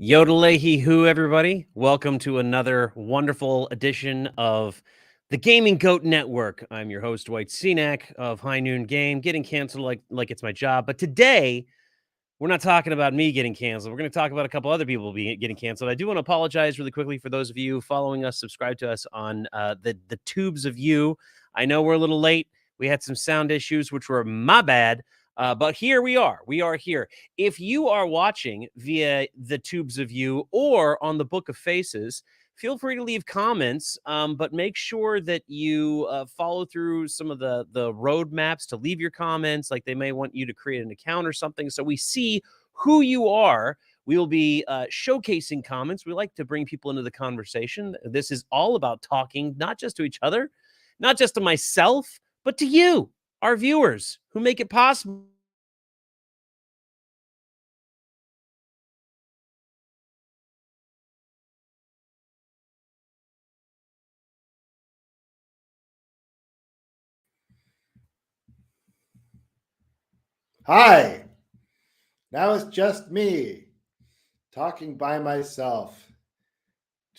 Yodelehi hoo, everybody. Welcome to another wonderful edition of the Gaming Goat Network. I'm your host, Dwight Cenac of High Noon Game, getting canceled like it's my job. But today, we're not talking about me getting canceled. We're going to talk about a couple other people getting canceled. I do want to apologize really quickly for those of you following us, subscribe to us on the tubes of you. I know we're a little late. We had some sound issues, which were my bad. But here we are. We are here. If you are watching via the tubes of you or on the Book of Faces, feel free to leave comments, but make sure that you follow through some of the roadmaps to leave your comments. Like they may want you to create an account or something, so we see who you are. We will be showcasing comments. We like to bring people into the conversation. This is all about talking, not just to each other, not just to myself, but to you, our viewers, who make it possible. Hi, now it's just me talking by myself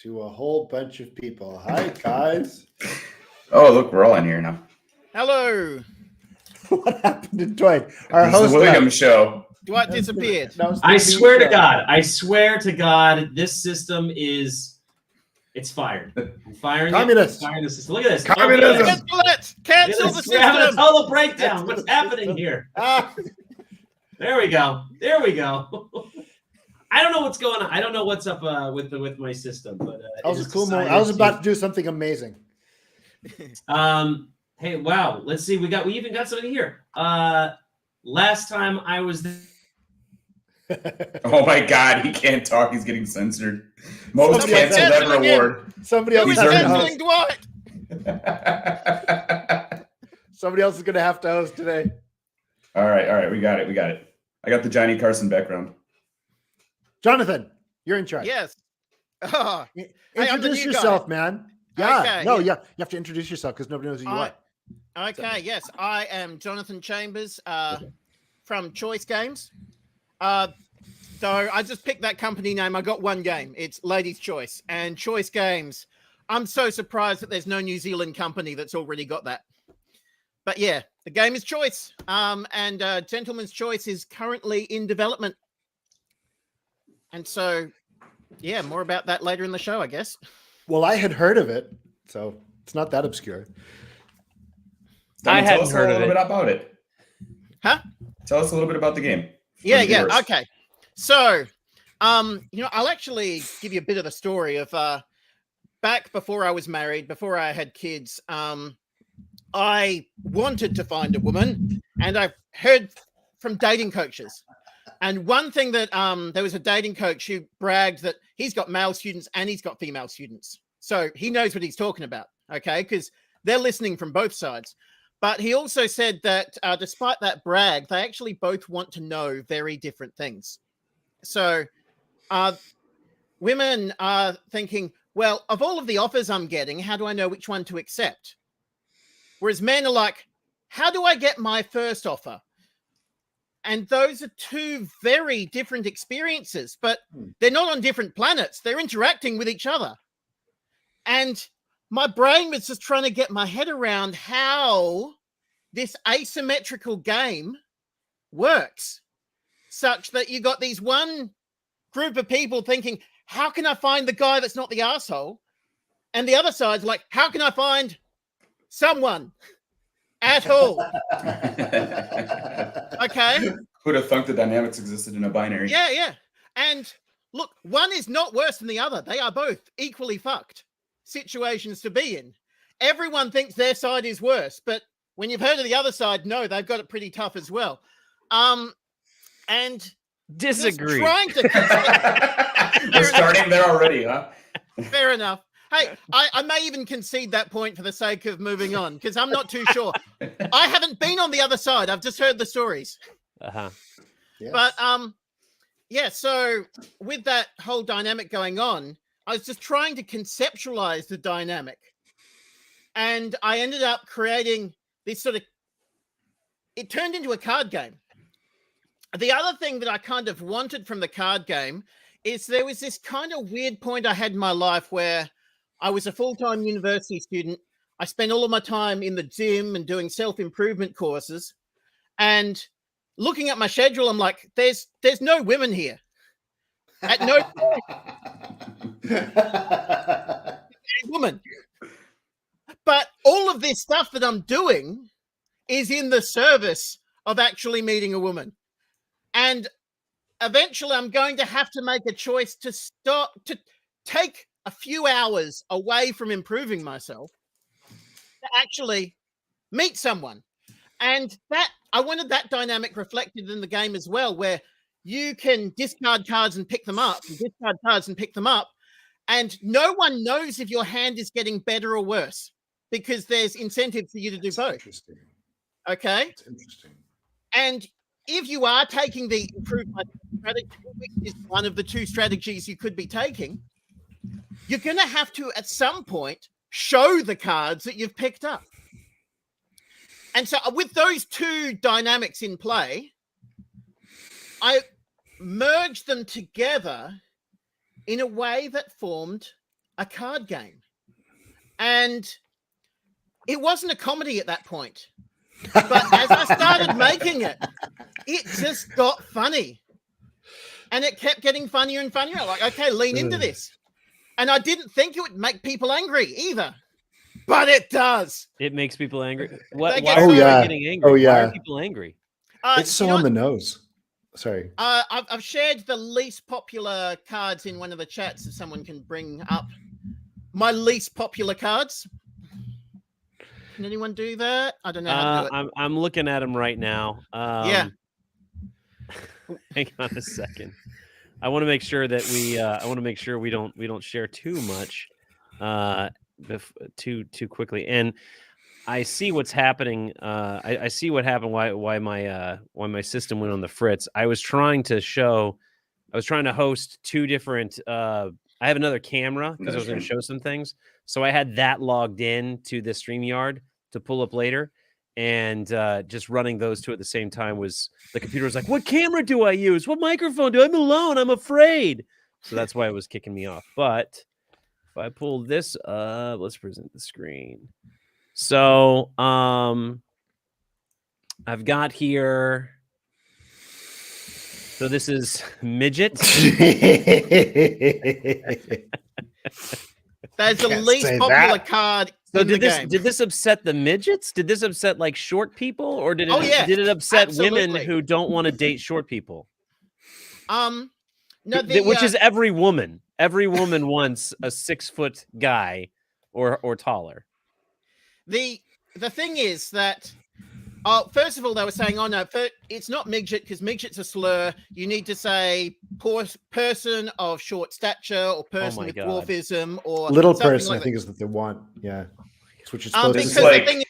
to a whole bunch of people. Hi, guys. Oh, look, we're all in here now. Hello. What happened to Dwight? Our This is host the Williams show. Dwight disappeared. I swear to God, this system it's fired. I'm firing Communist. it. I'm firing the system. Look at this. Communism. Cancel it. Cancel the We're having a system. total breakdown. What's happening here? Ah, There we go. There we go. I don't know what's going on. I don't know what's up with my system, but that was a cool moment. I was about to do something amazing. Hey, wow. Let's see. We even got something here. Last time I was Oh my God, he can't talk. He's getting censored. Most Somebody else canceled cancel ever again. award. Somebody else, Who is has to canceling host. Dwight? Somebody else is going to have to host today. All right. We got it. I got the Johnny Carson background. Jonathan, you're in charge. Yes. Oh, I'm the Introduce new yourself, man. Yeah. Okay, No, yeah. yeah. You have to introduce yourself because nobody knows who you are. Okay. Yes, I am Jonathan Chambers from Choice Games. So I just picked that company name. I got one game. It's Ladies' Choice and Choice Games. I'm so surprised that there's no New Zealand company that's already got that. But yeah, the game is Choice. And Gentleman's Choice is currently in development. And so, yeah, more about that later in the show, I guess. Well, I had heard of it, so it's not that obscure. Tell hadn't us heard a of little it. bit about it. Huh? Tell us a little bit about the game. Yeah. Okay. So, I'll actually give you a bit of the story of back before I was married, before I had kids. I wanted to find a woman, and I've heard from dating coaches. And one thing that there was a dating coach who bragged that he's got male students and he's got female students. So he knows what he's talking about, okay? Because they're listening from both sides. But he also said that despite that brag, they actually both want to know very different things. So women are thinking, well, of all of the offers I'm getting, how do I know which one to accept? Whereas men are like, how do I get my first offer? And those are two very different experiences, but they're not on different planets. They're interacting with each other. And my brain was just trying to get my head around how this asymmetrical game works, such that you got these one group of people thinking, how can I find the guy that's not the asshole? And the other side's like, how can I find someone at all? Okay. Who'd have thunk the dynamics existed in a binary? Yeah. And look, one is not worse than the other. They are both equally fucked situations to be in. Everyone thinks their side is worse, but when you've heard of the other side, no, they've got it pretty tough as well. And disagree. Trying to We're starting there already, huh? Fair enough. Hey, I may even concede that point for the sake of moving on, because I'm not too sure. I haven't been on the other side. I've just heard the stories. Uh-huh. Yes. But yeah, so with that whole dynamic going on, I was just trying to conceptualize the dynamic. And I ended up creating this it turned into a card game. The other thing that I kind of wanted from the card game is there was this kind of weird point I had in my life where I was a full-time university student. I spent all of my time in the gym and doing self-improvement courses. And looking at my schedule, I'm like, there's no women here. At no woman. But all of this stuff that I'm doing is in the service of actually meeting a woman. And eventually I'm going to have to make a choice to take a few hours away from improving myself to actually meet someone. And that I wanted that dynamic reflected in the game as well, where you can discard cards and pick them up, and discard cards and pick them up, and no one knows if your hand is getting better or worse because there's incentive for you to do both. Interesting. Okay. It's interesting. And if you are taking the improved strategy, which is one of the two strategies you could be taking, you're going to have to, at some point, show the cards that you've picked up. And so with those two dynamics in play, I merged them together in a way that formed a card game. And it wasn't a comedy at that point. But as I started making it, it just got funny. And it kept getting funnier and funnier. Like, okay, lean into this. And I didn't think it would make people angry either. But it does. It makes people angry. Why are Oh, people yeah. getting angry? Oh, Why yeah. are people angry? It's so on the nose. Sorry. I've shared the least popular cards in one of the chats. If someone can bring up my least popular cards. Can anyone do that? I don't know how to do it. I'm looking at them right now. Yeah. Hang on a second. I want to make sure that we don't share too much too quickly. And I see what's happening. I see what happened. Why my system went on the fritz. I was trying to host two different. I have another camera because I was going to show some things. So I had that logged in to the StreamYard to pull up later, and just running those two at the same time was the computer was like, "What camera do I use? What microphone do I'm alone? I'm afraid." So that's why it was kicking me off. But if I pull this up, let's present the screen. So I've got here. So this is Midget. That's the least popular card. So did this upset the midgets? Did this upset like short people, or did it upset women who don't want to date short people? No, which is every woman. Every woman wants a 6-foot guy or taller. The thing is that first of all, they were saying, "Oh no, it's not midget because midget's a slur. You need to say poor person of short stature or person with dwarfism or little person." like I think is what they want. Yeah, that's what you're supposed to say.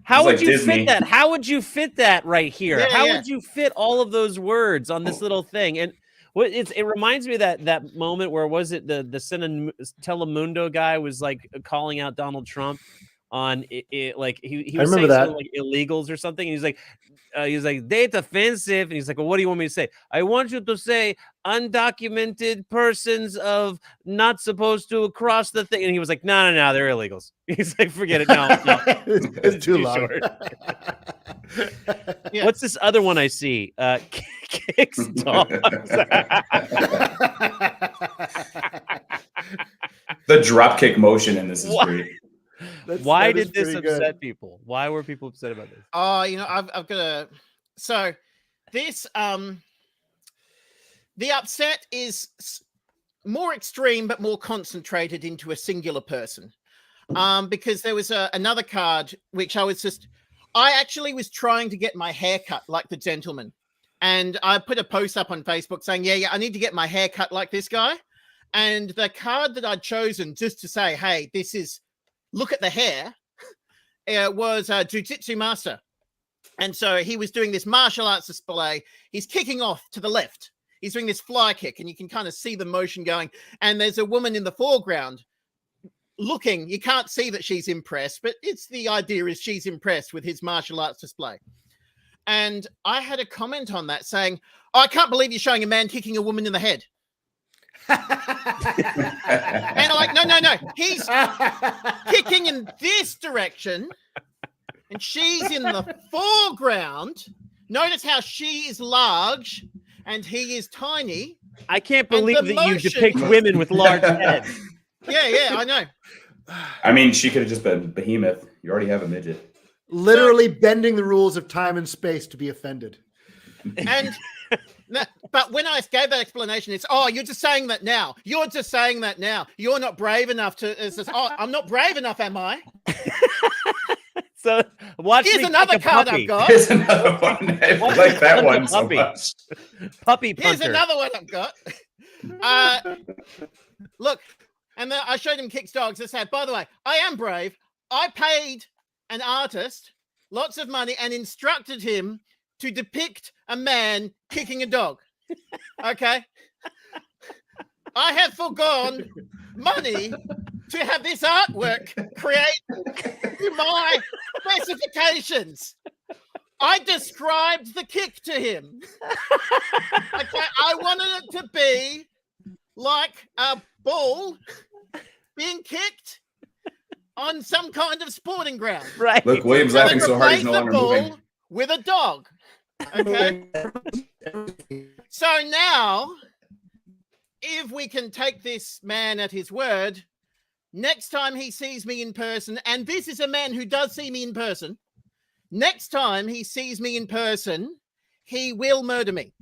How would you fit that? How would you fit that right here? Yeah, How would you fit all of those words on this little thing? And it reminds me of that moment where was it the Telemundo guy was like calling out Donald Trump on it like he was saying something like illegals or something, and he's like date offensive, and he's like, well, what do you want me to say? I want you to say undocumented persons of not supposed to cross the thing, and he was like, no, they're illegals. He's like, forget it. No. It's too long. Short. Yeah. What's this other one I see? Kicks dogs. The drop kick motion in this is great. Why did this upset people? Why were people upset about this? I've got a. So this the upset is more extreme but more concentrated into a singular person. Because there was another card which I actually was trying to get my hair cut like the gentleman, and I put a post up on Facebook saying, yeah, I need to get my hair cut like this guy. And the card that I'd chosen just to say, hey, this is. Look at the hair, was a jiu-jitsu master. And so he was doing this martial arts display. He's kicking off to the left. He's doing this fly kick, and you can kind of see the motion going. And there's a woman in the foreground looking. You can't see that she's impressed, but the idea is she's impressed with his martial arts display. And I had a comment on that saying, I can't believe you're showing a man kicking a woman in the head. And I'm like, no. He's kicking in this direction, and she's in the foreground. Notice how she is large and he is tiny. I can't And believe the that you motion- depict women with large heads. Yeah, I know. I mean, she could have just been behemoth. You already have a midget. Literally bending the rules of time and space to be offended. And but when I gave that explanation, it's you're just saying that now. You're just saying that now. You're not brave enough to. It's just, I'm not brave enough, am I? So watch. Here's me another kick a card puppy. I've got. Here's another one. I What like that is one a so puppy? much. Puppy punter. Here's another one I've got. Look, and then I showed him kicks dogs. I said, by the way, I am brave. I paid an artist lots of money and instructed him to depict a man kicking a dog. Okay. I have forgone money to have this artwork created to my specifications. I described the kick to him. Okay, I wanted it to be like a ball being kicked on some kind of sporting ground. Right. Look, William's I laughing so hard he's no replaced the longer moving. ball with a dog. Okay. So now, if we can take this man at his word, next time he sees me in person, and this is a man who does see me in person, next time he sees me in person, he will murder me.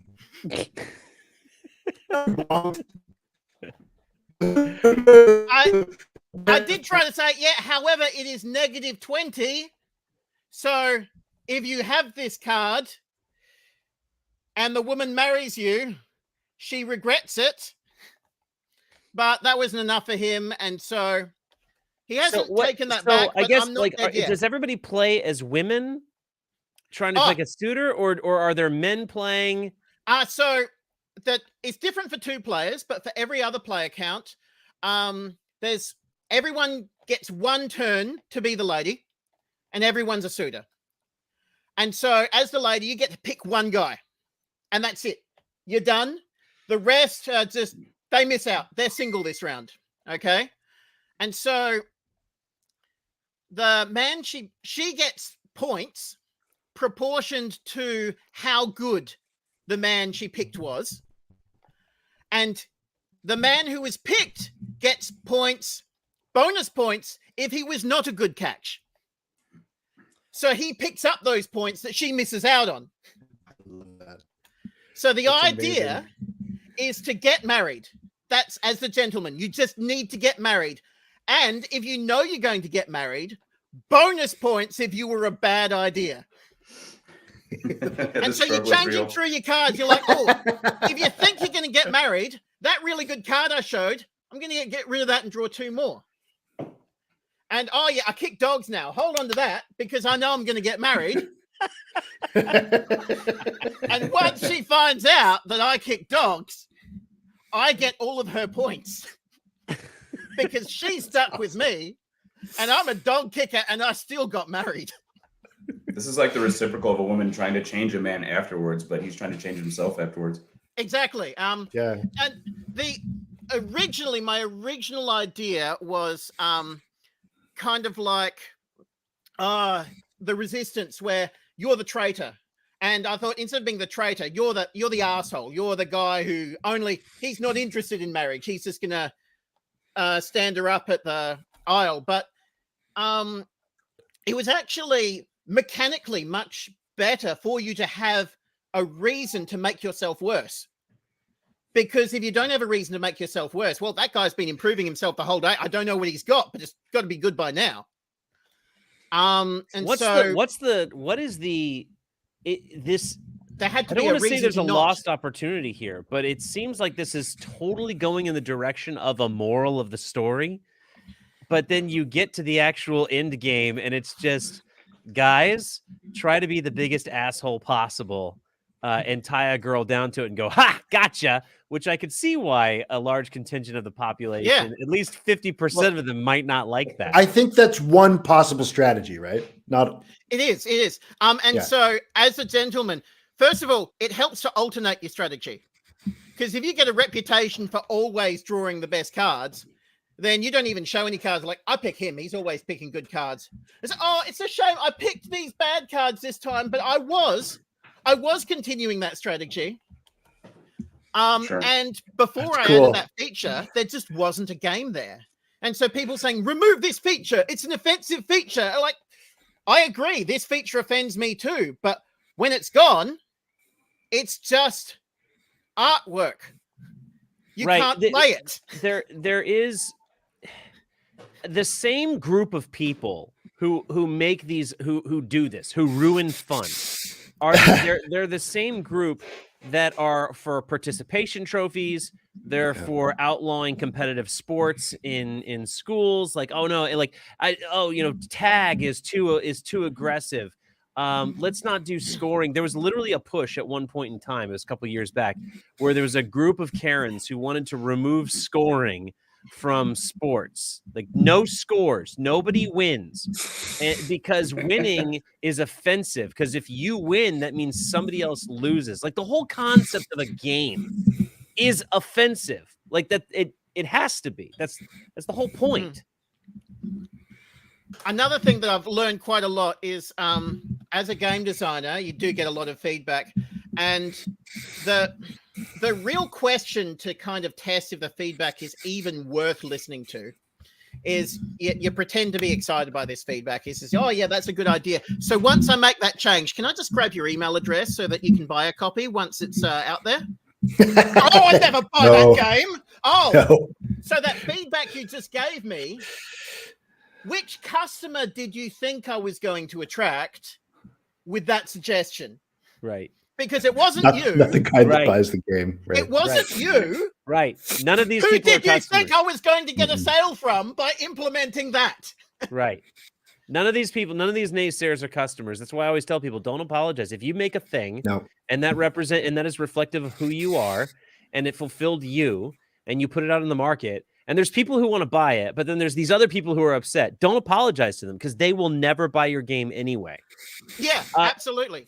I did try to say, yeah, however, it is -20. So if you have this card and the woman marries you, she regrets it. But that wasn't enough for him. And so he hasn't taken that back. I but guess, I'm not like, dead yet. does everybody play as women trying to like a suitor, or are there men playing? So that it's different for 2 players, but for every other player count, there's everyone gets 1 turn to be the lady, and everyone's a suitor. And so as the lady, you get to pick 1 guy, and that's it. You're done. The rest are just, they miss out. They're single this round. Okay. And so the man, she gets points proportioned to how good the man she picked was. And the man who was picked gets points, bonus points, if he was not a good catch. So he picks up those points that she misses out on. I love that. So the That's idea is to get married. That's as the gentleman. You just need to get married. And if you know you're going to get married, bonus points if you were a bad idea. And so you're changing through your cards. You're like, oh, if you think you're going to get married, that really good card I showed, I'm going to get rid of that and draw 2 more. And oh yeah, I kick dogs now. Hold on to that because I know I'm going to get married. And once she finds out that I kick dogs, I get all of her points because she's stuck with me and I'm a dog kicker and I still got married. This is like the reciprocal of a woman trying to change a man afterwards, but he's trying to change himself afterwards. Exactly. Yeah. And my original idea was kind of like the resistance where you're the traitor. And I thought instead of being the traitor, you're the asshole. You're the guy who he's not interested in marriage. He's just gonna stand her up at the aisle. But it was actually mechanically much better for you to have a reason to make yourself worse. Because if you don't have a reason to make yourself worse, well, that guy's been improving himself the whole day. I don't know what he's got, but it's got to be good by now. And there had to I don't be want a to say reason there's to a not. lost opportunity here, but it seems like this is totally going in the direction of a moral of the story. But then you get to the actual end game and it's just, guys, try to be the biggest asshole possible and tie a girl down to it and go, ha, gotcha, which I could see why a large contingent of the population, at least 50% of them might not like that. I think that's one possible strategy, right? It is. So as a gentleman, first of all, it helps to alternate your strategy. Because if you get a reputation for always drawing the best cards, then you don't even show any cards. Like, I pick him. He's always picking good cards. It's it's a shame I picked these bad cards this time, but I was continuing that strategy. Sure. And before That's I cool. added that feature, there just wasn't a game there. And so people saying, remove this feature. It's an offensive feature. Like, I agree. This feature offends me too. But when it's gone, it's just artwork. You can't play it. There is the same group of people who make these, who do this, who ruin fun. They're the same group that are for participation trophies. They're for outlawing competitive sports in schools. Like, oh no, tag is too aggressive. Let's not do scoring. There was literally a push at one point in time, it was a couple of years back, where there was a group of Karens who wanted to remove scoring from sports. Like, no scores, nobody wins, because winning is offensive. Because if you win, that means somebody else loses. Like, the whole concept of a game is offensive. Like that, it has to be. That's the whole point. Another thing that I've learned quite a lot is, as a game designer, you do get a lot of feedback, and the real question to kind of test if the feedback is even worth listening to is you pretend to be excited by this feedback. He says, oh yeah, that's a good idea. So once I make that change, can I just grab your email address so that you can buy a copy once it's out there? Oh, I never buy that game. Oh, no. So that feedback you just gave me, which customer did you think I was going to attract with that suggestion? Right. Because it wasn't you. Not the guy that buys the game. Right. It wasn't you. Right. None of these Who people did are you customers. think I was going to get a sale from by implementing that? Right. None of these naysayers are customers. That's why I always tell people, don't apologize. If you make a thing and that is reflective of who you are, and it fulfilled you, and you put it out in the market, and there's people who want to buy it, but then there's these other people who are upset. Don't apologize to them, because they will never buy your game anyway. Yeah, absolutely.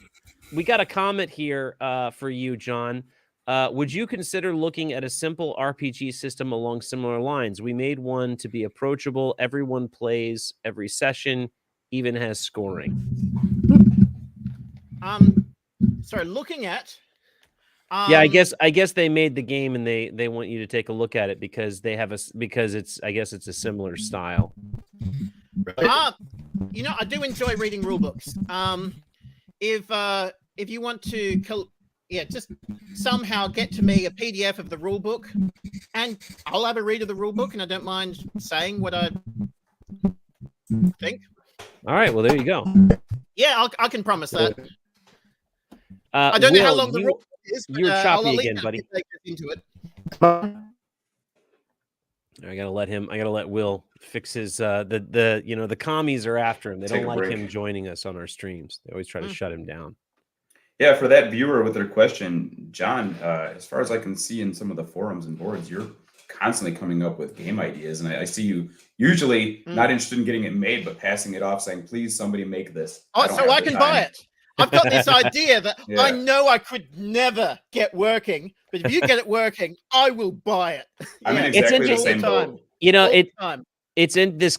We got a comment here for you, John. Would you consider looking at a simple RPG system along similar lines? We made one to be approachable. Everyone plays every session, even has scoring. Sorry, looking at. Yeah, I guess they made the game and they want you to take a look at it because it's a similar style. I do enjoy reading rule books. If you want to, just somehow get to me a PDF of the rule book, and I'll have a read of the rule book, and I don't mind saying what I think. All right, well, there you go. Yeah, I can promise that. I don't know how long the rule book is. But, you're choppy again, buddy. Into it. I gotta let Will fix his the commies are after him. They don't like him joining us on our streams. They always try to shut him down. Yeah, for that viewer with their question, John, as far as I can see in some of the forums and boards, you're constantly coming up with game ideas, and I see you usually not interested in getting it made, but passing it off, saying, "Please, somebody make this." Oh, so I can buy it. I've got this idea that I know I could never get working, but if you get it working, I will buy it. I'm in exactly the same boat. You know, it's in this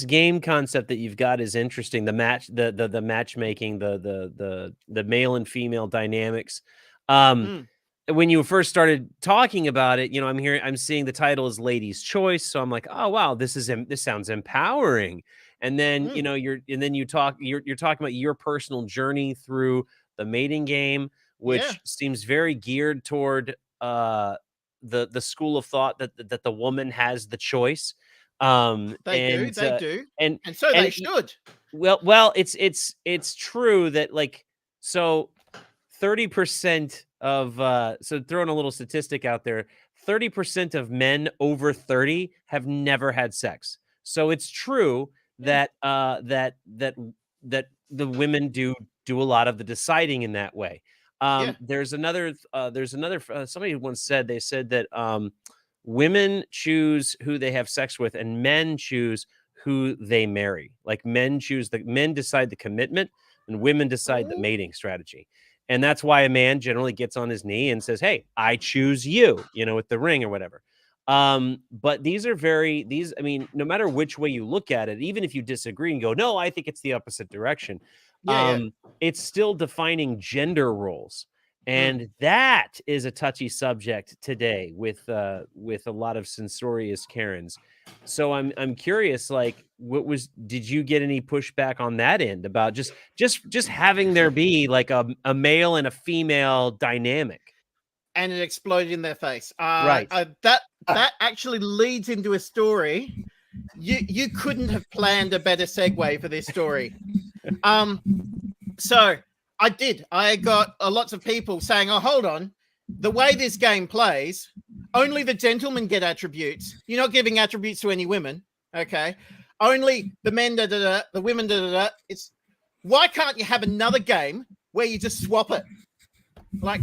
game concept that you've got is interesting. The matchmaking, the male and female dynamics. When you first started talking about it, I'm seeing the title is Ladies' Choice, so I'm like, oh wow, this sounds empowering. And then you're talking about your personal journey through the mating game, which seems very geared toward the school of thought that the woman has the choice. They do, and so they should. Well, it's true that 30% of so throwing a little statistic out there, 30% of men over 30 have never had sex. So it's true that that the women do a lot of the deciding in that way. There's another somebody once said that women choose who they have sex with and men choose who they marry. Like men decide the commitment and women decide the mating strategy. And that's why a man generally gets on his knee and says, "Hey, I choose you," with the ring or whatever. But I mean, no matter which way you look at it, even if you disagree and go, "No, I think it's the opposite direction," it's still defining gender roles. And that is a touchy subject today with a lot of censorious Karens. So I'm curious, like, did you get any pushback on that end about just having there be like a male and a female dynamic? And it exploded in their face. Right. That actually leads into a story. You couldn't have planned a better segue for this story. So I got lots of people saying, "Oh, hold on. The way this game plays, only the gentlemen get attributes. You're not giving attributes to any women. Okay. Only the men, the women, It's why can't you have another game where you just swap it? Like,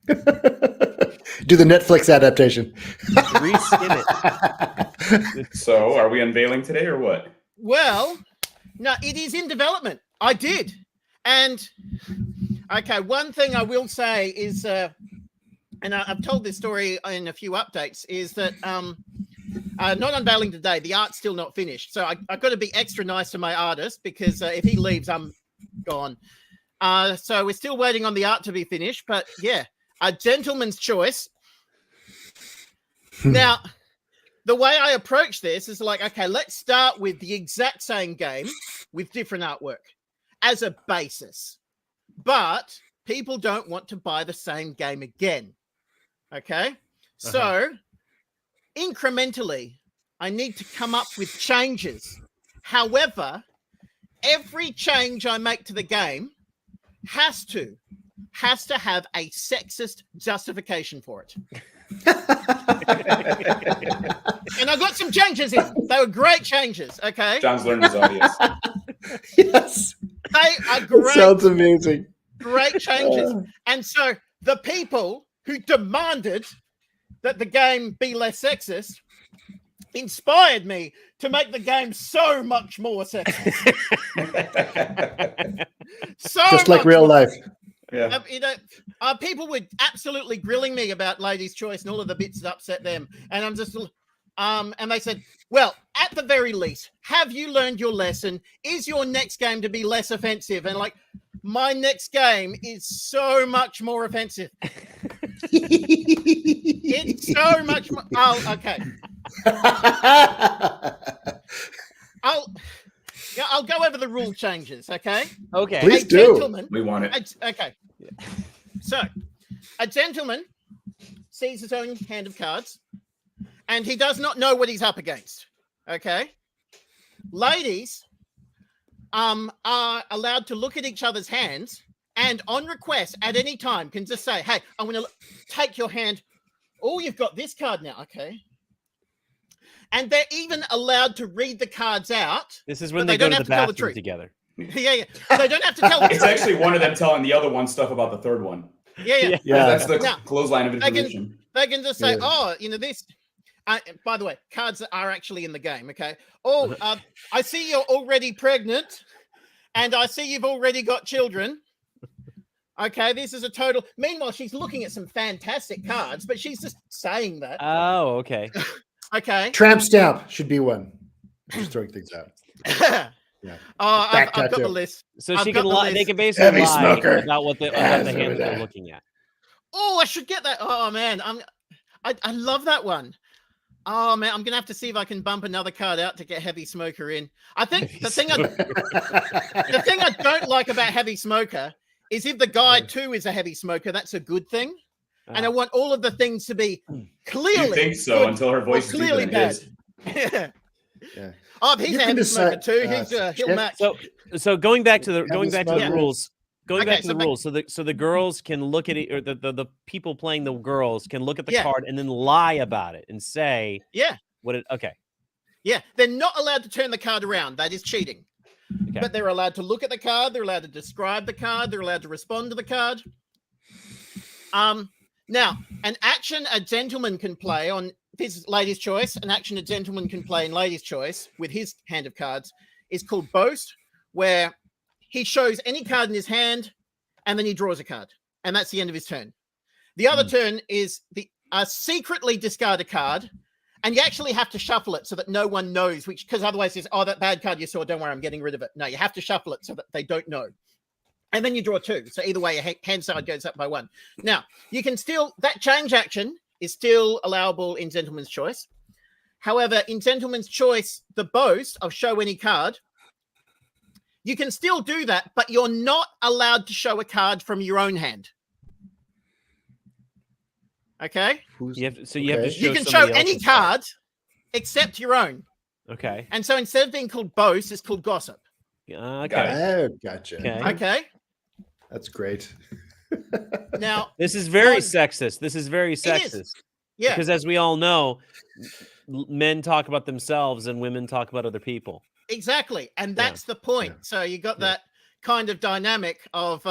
do the Netflix adaptation. Reskin it. So, are we unveiling today or what? Well, no, it is in development. I did. And, okay, one thing I will say is, and I've told this story in a few updates, is that not unveiling today, the art's still not finished. So I've got to be extra nice to my artist because if he leaves, I'm gone. So we're still waiting on the art to be finished. But, yeah, a gentleman's choice. Now, the way I approach this is like, okay, let's start with the exact same game with different artwork as a basis. But people don't want to buy the same game again. Okay? So, incrementally, I need to come up with changes. However, every change I make to the game has to have a sexist justification for it. And I got some changes in. They were great changes, okay? John's learned his audience. Yes. They are great. Sounds amazing. Great changes. And so the people who demanded that the game be less sexist inspired me to make the game so much more sexist. Just like real life. Yeah. People were absolutely grilling me about Ladies' Choice and all of the bits that upset them. And I'm just, and they said, well, at the very least, have you learned your lesson? Is your next game to be less offensive? And like, my next game is so much more offensive. It's so much more. Oh, okay. I'll go over the rule changes, okay? Okay. Please do. We want it. Okay. So, a gentleman sees his own hand of cards, and he does not know what he's up against, okay? Ladies are allowed to look at each other's hands, and on request, at any time, can just say, hey, I'm going to take your hand. Oh, you've got this card now, okay? And they're even allowed to read the cards out. This is when they go to the bathroom together. Yeah. They don't have to tell the It's actually one of them telling the other one stuff about the third one. Yeah. That's the Now, clothesline of information. They can just say, Yeah. this. By the way, cards are actually in the game, okay? Oh, I see you're already pregnant, and I see you've already got children. Okay, this is a total. Meanwhile, she's looking at some fantastic cards, but she's just saying that. Oh, okay. Okay. Tramp stamp should be one. Just throwing things out. Yeah. Oh, I've got the tattoo. list. So I've she got can the lie. list. They can basically Heavy lie smoker. about what the Yes, hand over that they're there. looking at. Oh, I should get that. Oh man, I love that one. Oh man, I'm gonna have to see if I can bump another card out to get Heavy Smoker in. I think the thing I don't like about Heavy Smoker is if the guy too is a heavy smoker, that's a good thing. And I want all of the things to be clearly. You think so good until her voice is clearly deeper than his. bad. Yeah. Oh, if he's You a can heavy decide- smoker too. He'll shit. match. So going back to the smoker. rules. Going Okay, back to so the rules, so the girls can look at it, or the people playing the girls can look at the Yeah. card and then lie about it and say Yeah. what it. Okay, Yeah, they're not allowed to turn the card around. That is cheating. Okay. But they're allowed to look at the card. They're allowed to describe the card. They're allowed to respond to the card. Now, an action a gentleman can play on this is Lady's Choice. An action a gentleman can play in Lady's Choice with his hand of cards is called Boast, where he shows any card in his hand and then he draws a card, and that's the end of his turn. The other turn is the secretly discard a card, and you actually have to shuffle it so that no one knows which, because otherwise it's, oh, that bad card you saw, don't worry, I'm getting rid of it. No, you have to shuffle it so that they don't know. And then you draw 2. So either way, your hand side goes up by 1. Now, you can still, that change action is still allowable in Gentleman's Choice. However, in Gentleman's Choice, the boast of show any card, you can still do that, but you're not allowed to show a card from your own hand. Okay? You have to show You can show somebody any else's card except your own. Okay. And so instead of being called boast, it's called gossip. Okay. Oh, gotcha. Okay. That's great. Now, This is very on- sexist. This is very It is. sexist. yeah. Because as we all know, men talk about themselves and women talk about other people. Exactly. And that's the point. Yeah. So you got that kind of dynamic of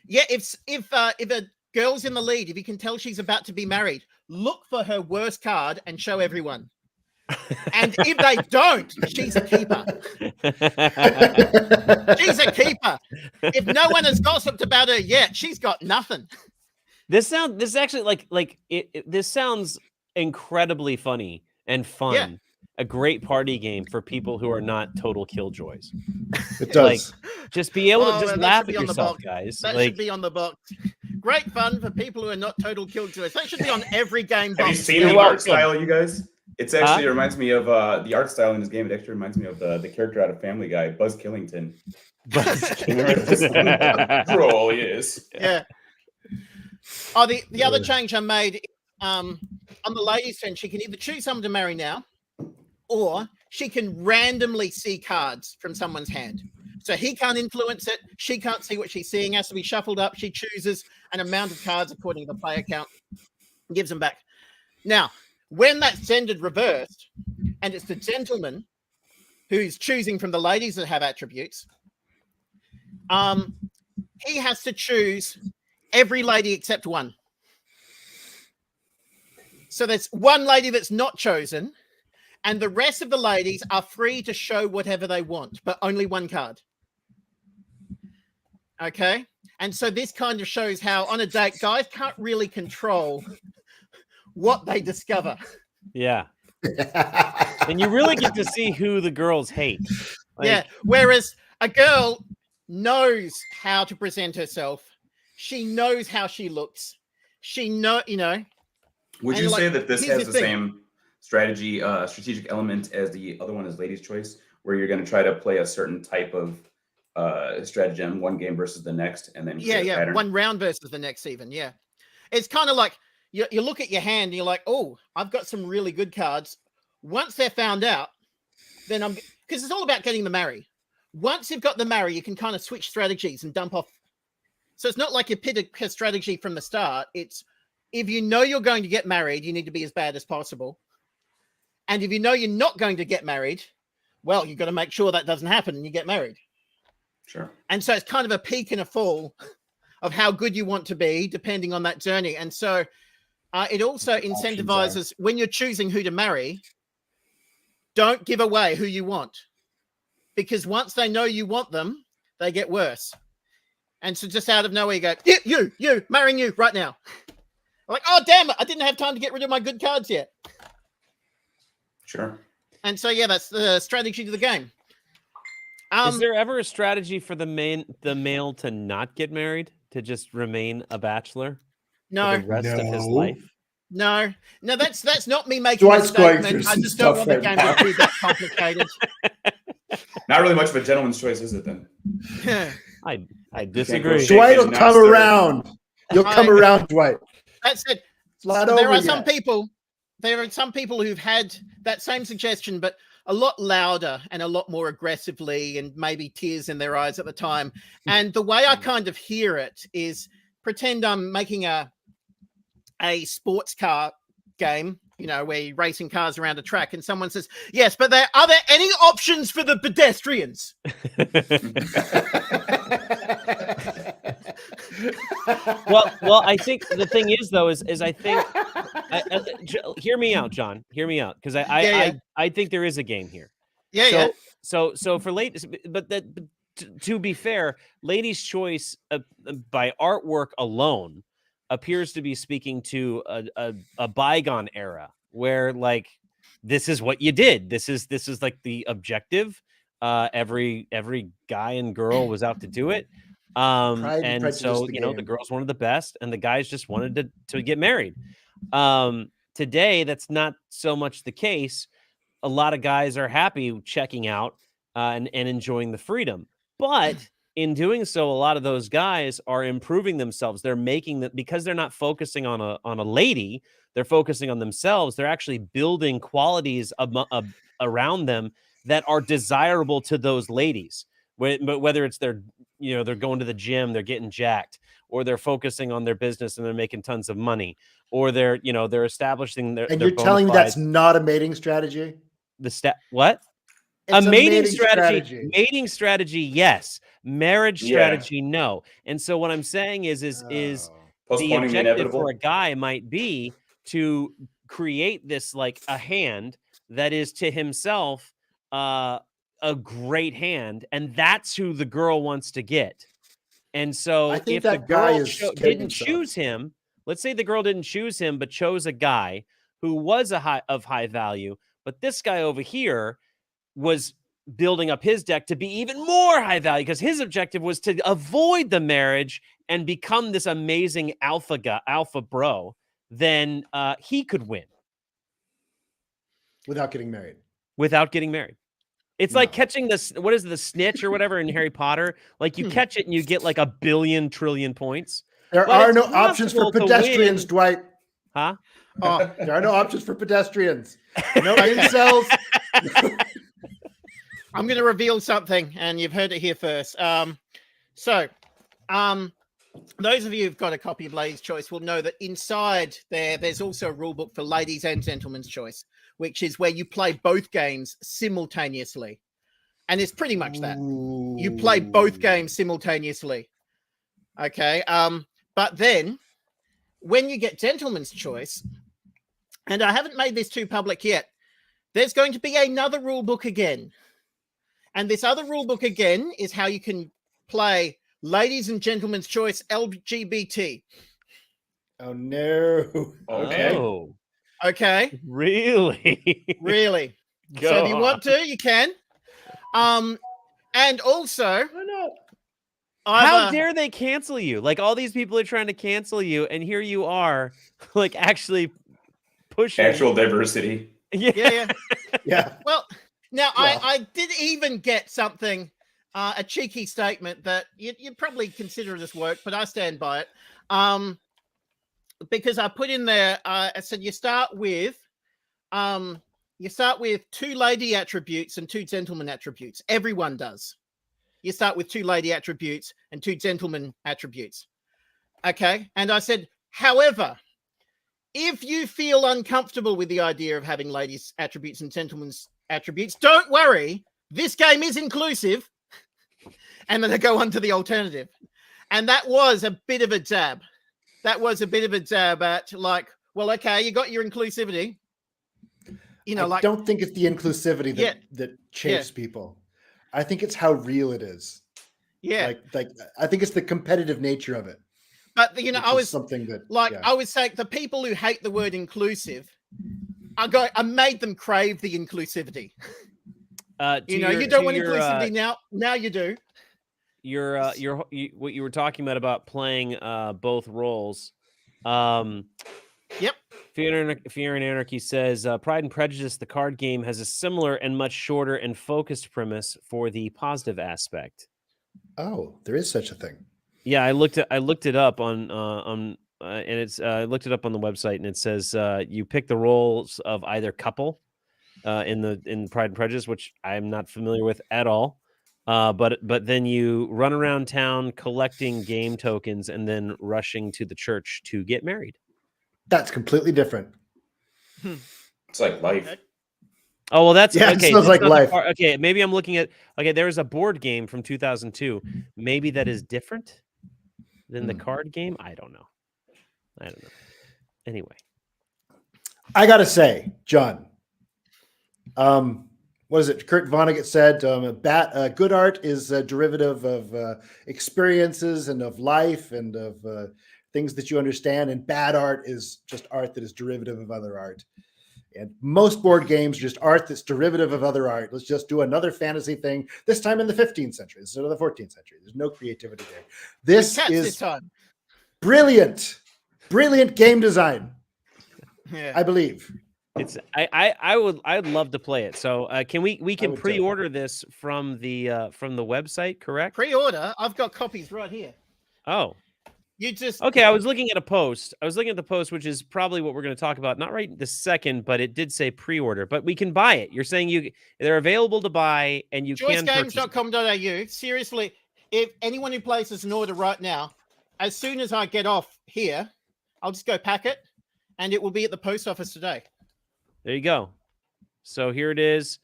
if a girl's in the lead, if you can tell she's about to be married, look for her worst card and show everyone. And if they don't, she's a keeper. She's a keeper. If no one has gossiped about her yet, she's got nothing. This actually this sounds incredibly funny and fun. Yeah. A great party game for people who are not total killjoys. It does. Just be able to Oh, just that laugh should at be on the yourself, box. guys. That should be on the box. Great fun for people who are not total killjoys. That should be on every game box. Have you seen You're the welcome. art style, you guys? It's actually it reminds me of the art style in this game. It actually reminds me of the character out of Family Guy, Buzz Killington. Troll, yes. Yeah. Oh, the other change I made on the ladies' turn, she can either choose someone to marry now, or she can randomly see cards from someone's hand. So he can't influence it. She can't see what she's seeing. It has to be shuffled up. She chooses an amount of cards according to the player count, gives them back. Now, when that's gendered reversed, and it's the gentleman who's choosing from the ladies that have attributes, he has to choose every lady except one. So there's one lady that's not chosen, and the rest of the ladies are free to show whatever they want, but only one card. Okay? And so this kind of shows how on a date, guys can't really control what they discover. Yeah. And you really get to see who the girls hate. Yeah. Whereas a girl knows how to present herself. She knows how she looks. She know. Would And you like, say that this here's has the the thing. same strategic element as the other one is Ladies' Choice, where you're going to try to play a certain type of stratagem, one game versus the next, and then create a pattern? One round versus the next even. Yeah. It's kind of like you look at your hand and you're like, oh, I've got some really good cards. Once they're found out, then because it's all about getting the marry. Once you've got the marry, you can kind of switch strategies and dump off. So it's not like you pick a strategy from the start. It's if you know you're going to get married, you need to be as bad as possible. And if you know you're not going to get married, well, you've got to make sure that doesn't happen and you get married. Sure. And so it's kind of a peak and a fall of how good you want to be, depending on that journey. And so it also incentivizes when you're choosing who to marry, don't give away who you want. Because once they know you want them, they get worse. And so just out of nowhere, you go, you, marrying you right now. I'm like, oh, damn it, I didn't have time to get rid of my good cards yet. Sure. And so, yeah, that's the strategy to the game. Is there ever a strategy for the male to not get married, to just remain a bachelor No, for the rest of his No. life? no, that's not me making a Dwight's going statement. through I some just don't stuff want the right game now. to be that complicated. Not really much of a gentleman's choice, is it then? I disagree. Shake Dwight it, will not come stir. around. You'll come around, Dwight. That's it. It's not There over are some yet. people. There are some people who've had that same suggestion, but a lot louder and a lot more aggressively, and maybe tears in their eyes at the time. And the way I kind of hear it is pretend I'm making a sports car game, where you're racing cars around a track, and someone says, "Yes, but are there any options for the pedestrians?" Well, I think the thing is, though, is I think hear me out, John. Hear me out, because I think there is a game here. Yeah. So for late, but to be fair, Ladies' Choice by artwork alone appears to be speaking to a bygone era where like this is what you did. This is like the objective. Every guy and girl was out to do it. Pride and And Prejudice, so the the game. girls wanted the best, and the guys just wanted to get married. Today, that's not so much the case. A lot of guys are happy checking out and enjoying the freedom. But in doing so, a lot of those guys are improving themselves. They're making that because they're not focusing on a lady, they're focusing on themselves. They're actually building qualities around them that are desirable to those ladies. But whether it's they're going to the gym, they're getting jacked, or they're focusing on their business and they're making tons of money, or they're establishing their And their you're telling me bona that's fides. not a mating strategy? What? It's A mating strategy, yes. Marriage Yeah. strategy, no. And so what I'm saying is the Postponing the objective for inevitable. a guy might be to create this like a hand that is to himself a great hand, and that's who the girl wants to get. And I so think if the that guy girl is kidding didn't himself. choose him, let's say the girl didn't choose him but chose a guy who was of high value, but this guy over here was building up his deck to be even more high value because his objective was to avoid the marriage and become this amazing alpha bro, then he could win Without getting married. It's like No. catching the snitch or whatever in Harry Potter. Like you catch it and you get like 1 billion trillion points. There But are it's no options for possible to pedestrians, win. Dwight. Huh? Oh, There are no options for pedestrians. No incels. I'm going to reveal something, and you've heard it here first. Those of you who've got a copy of Ladies' Choice will know that inside there's also a rule book for Ladies and Gentlemen's Choice, which is where you play both games simultaneously. And it's pretty much that. You play both games simultaneously. Okay. But then when you get Gentlemen's Choice, and I haven't made this too public yet, there's going to be another rule book again. And this other rule book again is how you can play Ladies and Gentlemen's Choice LGBT. Oh no. Okay. Oh, Okay. really? Really. Go So if you on. want to, you can. And also, Why not? How dare they cancel you? Like all these people are trying to cancel you, and here you are, like actually pushing Actual diversity. yeah. Yeah. Well, now Well. I did even get something, a cheeky statement that you'd probably consider this work, but I stand by it. Because I put in there, I said you start with 2 lady attributes and 2 gentleman attributes. Everyone does. You start with 2 lady attributes and 2 gentleman attributes. Okay. And I said, however, if you feel uncomfortable with the idea of having ladies attributes and gentlemen's attributes, don't worry. This game is inclusive. And then I go on to the alternative. And that was a bit of a jab. That was a bit of a jab at like, well, okay, you got your inclusivity. You know, I don't think it's the inclusivity that chafes Yeah. people. I think it's how real it is. yeah. Like I think it's the competitive nature of it. But you know, which I is was something that I was saying the people who hate the word inclusive, I made them crave the inclusivity. You don't want inclusivity now. Now you do. What you were talking about playing both roles. Yep. Fear and Anarchy says Pride and Prejudice, the card game, has a similar and much shorter and focused premise for the positive aspect. Oh, there is such a thing. Yeah, I looked it up on and it's I looked it up on the website, and it says you pick the roles of either couple in Pride and Prejudice, which I'm not familiar with at all. But then you run around town collecting game tokens and then rushing to the church to get married. That's completely different. It's like life. Oh, well, that's Yeah, it okay. smells that's like not the life. okay, maybe I'm looking at there's a board game from 2002. Maybe that is different than the card game. I don't know. Anyway, I gotta say, John, what is it? Kurt Vonnegut said, good art is a derivative of experiences and of life and of things that you understand, and bad art is just art that is derivative of other art. And most board games are just art that's derivative of other art. Let's just do another fantasy thing, this time in the 15th century instead of the 14th century. There's no creativity there. This is time. brilliant game design, Yeah. I believe. I'd love to play it. So can we can would too. pre-order this from the website, correct? Pre-order. I've got copies right here. Oh, You just okay. I was looking at a post. I was looking at the post, which is probably what we're going to talk about. Not right this second, but it did say pre-order. But we can buy it. You're saying they're available to buy, and you can purchase it. choicegames.com.au. Seriously, if anyone who places an order right now, as soon as I get off here, I'll just go pack it, and it will be at the post office today. There you go. So here it is,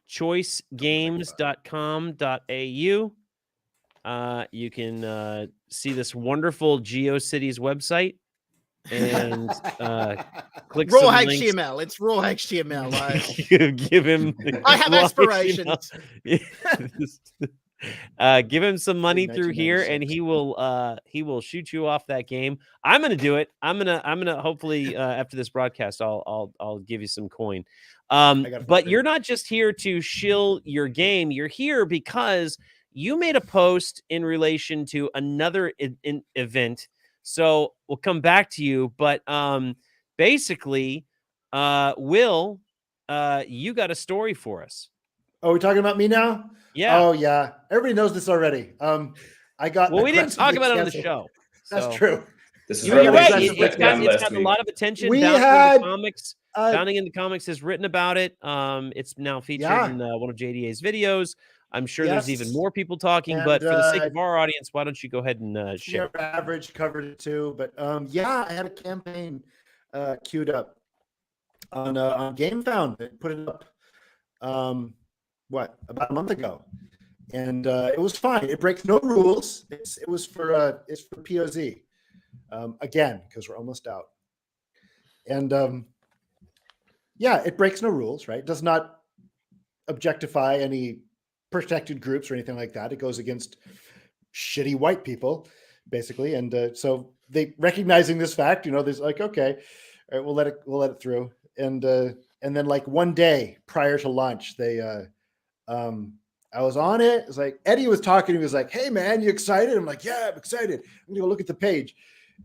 choicegames.com.au. You can see this wonderful GeoCities website and click Raw some HTML. links. It's raw HTML. Give him. I have raw aspirations. Give him some money through here, and he will shoot you off that game. I'm gonna do it. I'm gonna hopefully after this broadcast, I'll give you some coin. But you're not just here to shill your game. You're here because you made a post in relation to another event. So we'll come back to you. But basically, Will, you got a story for us. Oh, we're talking about me now? Yeah. Oh, yeah. Everybody knows this already. I got. Well, we didn't talk about it on the show. That's true. This is You're right. revelations It's that got last a week. lot of attention. We Bounding had in the Comics. Bounding in the Comics has written about it. It's now featured in one of JDA's videos. I'm sure there's even more people talking, but for the sake of our audience, why don't you go ahead and share? Average covered it too, but yeah, I had a campaign queued up on Gamefound. They put it up about a month ago, and it was fine. It breaks no rules. It's for POZ again because we're almost out, and yeah, it breaks no rules. Right? It does not objectify any protected groups or anything like that. It goes against shitty white people, basically, and so they recognizing this fact, there's like, okay, all right, we'll let it through, and then like one day prior to launch, they I was on it. It's like Eddie was talking. He was like, "Hey man, you excited?" I'm like, "Yeah, I'm excited. I'm gonna go look at the page,"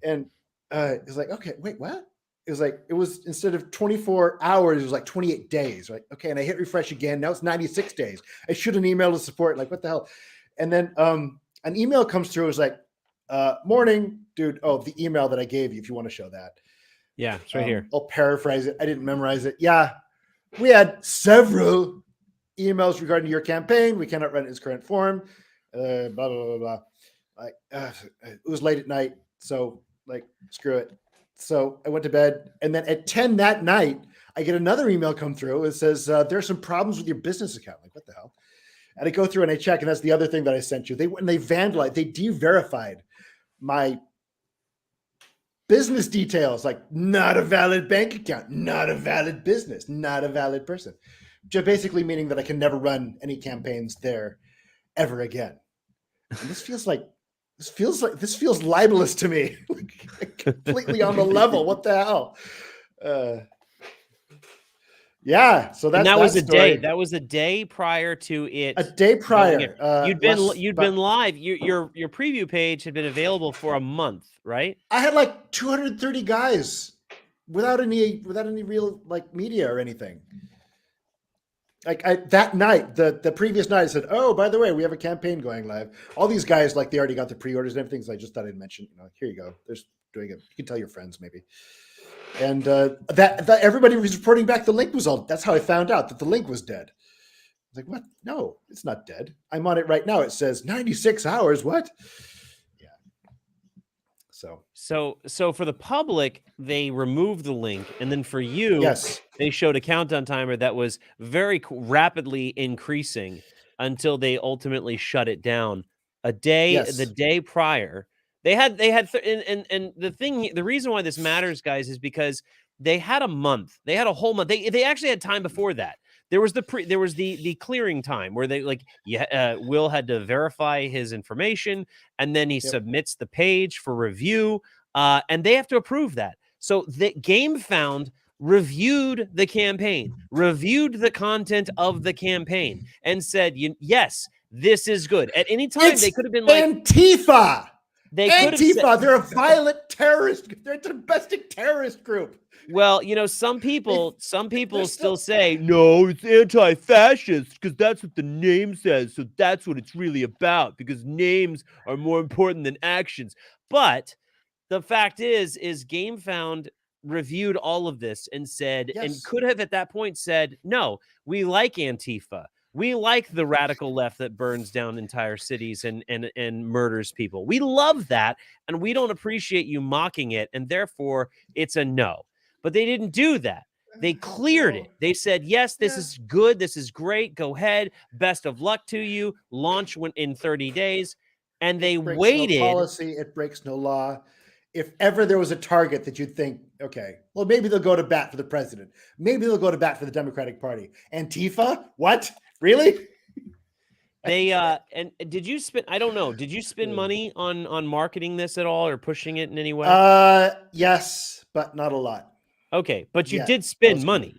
and it's like, "Okay, wait, what?" It was instead of 24 hours, it was like 28 days. Right? Okay, and I hit refresh again. Now it's 96 days. I should have emailed to support. Like, what the hell? And then an email comes through. It was like, "Morning, dude. Oh, the email that I gave you. If you want to show that." Yeah, it's right here. I'll paraphrase it. I didn't memorize it. Yeah, we had several emails regarding your campaign. We cannot run it in its current form. Blah blah blah blah. Like it was late at night, so like screw it. So I went to bed, and then at 10 that night, I get another email come through. It says there's some problems with your business account. Like, what the hell? And I go through and I check, and that's the other thing that I sent you. They vandalized, they de-verified my business details, like not a valid bank account, not a valid business, not a valid person. Just basically meaning that I can never run any campaigns there ever again. And this feels libelous to me, completely on the level. What the hell? Yeah. So that was a story. day. That was a day prior to it. A day prior. You'd been live. Your preview page had been available for a month, right? I had like 230 guys without any real like media or anything. Like that night, the previous night, I said, "Oh, by the way, we have a campaign going live." All these guys, like, they already got the pre-orders and everything. So I just thought I'd mention, here you go. There's doing it. You can tell your friends maybe. And that everybody was reporting back. The link was all. That's how I found out that the link was dead. I was like, "What? No, it's not dead. I'm on it right now. It says 96 hours. What?" Yeah. So for the public, they removed the link, and then for you, yes, they showed a countdown timer that was very rapidly increasing until they ultimately shut it down. The day prior, and the reason why this matters, guys, is because they had a month. They had a whole month. They actually had time before that. there was the clearing time where they Will had to verify his information, and then he submits the page for review, and they have to approve that. So the Gamefound reviewed the campaign, reviewed the content of the campaign, and said, yes, this is good. At any time, they could have been like Antifa. They could have Antifa. said, They're a violent terrorist. They're a domestic terrorist group. well, some people still say, no, it's anti-fascist because that's what the name says. So that's what it's really about, because names are more important than actions. But the fact is Gamefound reviewed all of this and said, and could have at that point said, no, we like Antifa. We like the radical left that burns down entire cities and murders people. We love that, and we don't appreciate you mocking it, and therefore it's a no. But they didn't do that. They cleared it. They said, yes, this is good. This is great. Go ahead. Best of luck to you. Launch in 30 days. And they waited. No policy, it breaks no law. If ever there was a target that you'd think, okay, well, maybe they'll go to bat for the president. Maybe they'll go to bat for the Democratic Party. Antifa? What? Really? They and did you spend? I don't know. Did you spend money on marketing this at all or pushing it in any way? Yes, but not a lot. Okay, but you did spend money.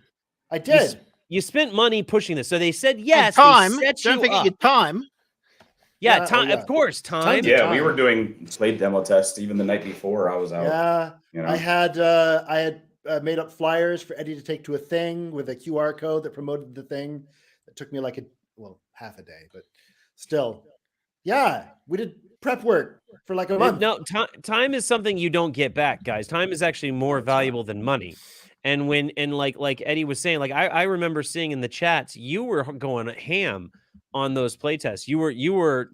I did. You spent money pushing this. So they said yes. And time. Don't forget your time. Yeah, time. Of course, time. Yeah, we were doing slate demo tests even the night before I was out. Yeah, you know? I had made up flyers for Eddie to take to a thing with a QR code that promoted the thing. It took me like half a day, but still, yeah, we did prep work for like a month. No, time is something you don't get back, guys. Time is actually more valuable than money. And like Eddie was saying, like I remember seeing in the chats, you were going ham on those playtests. You were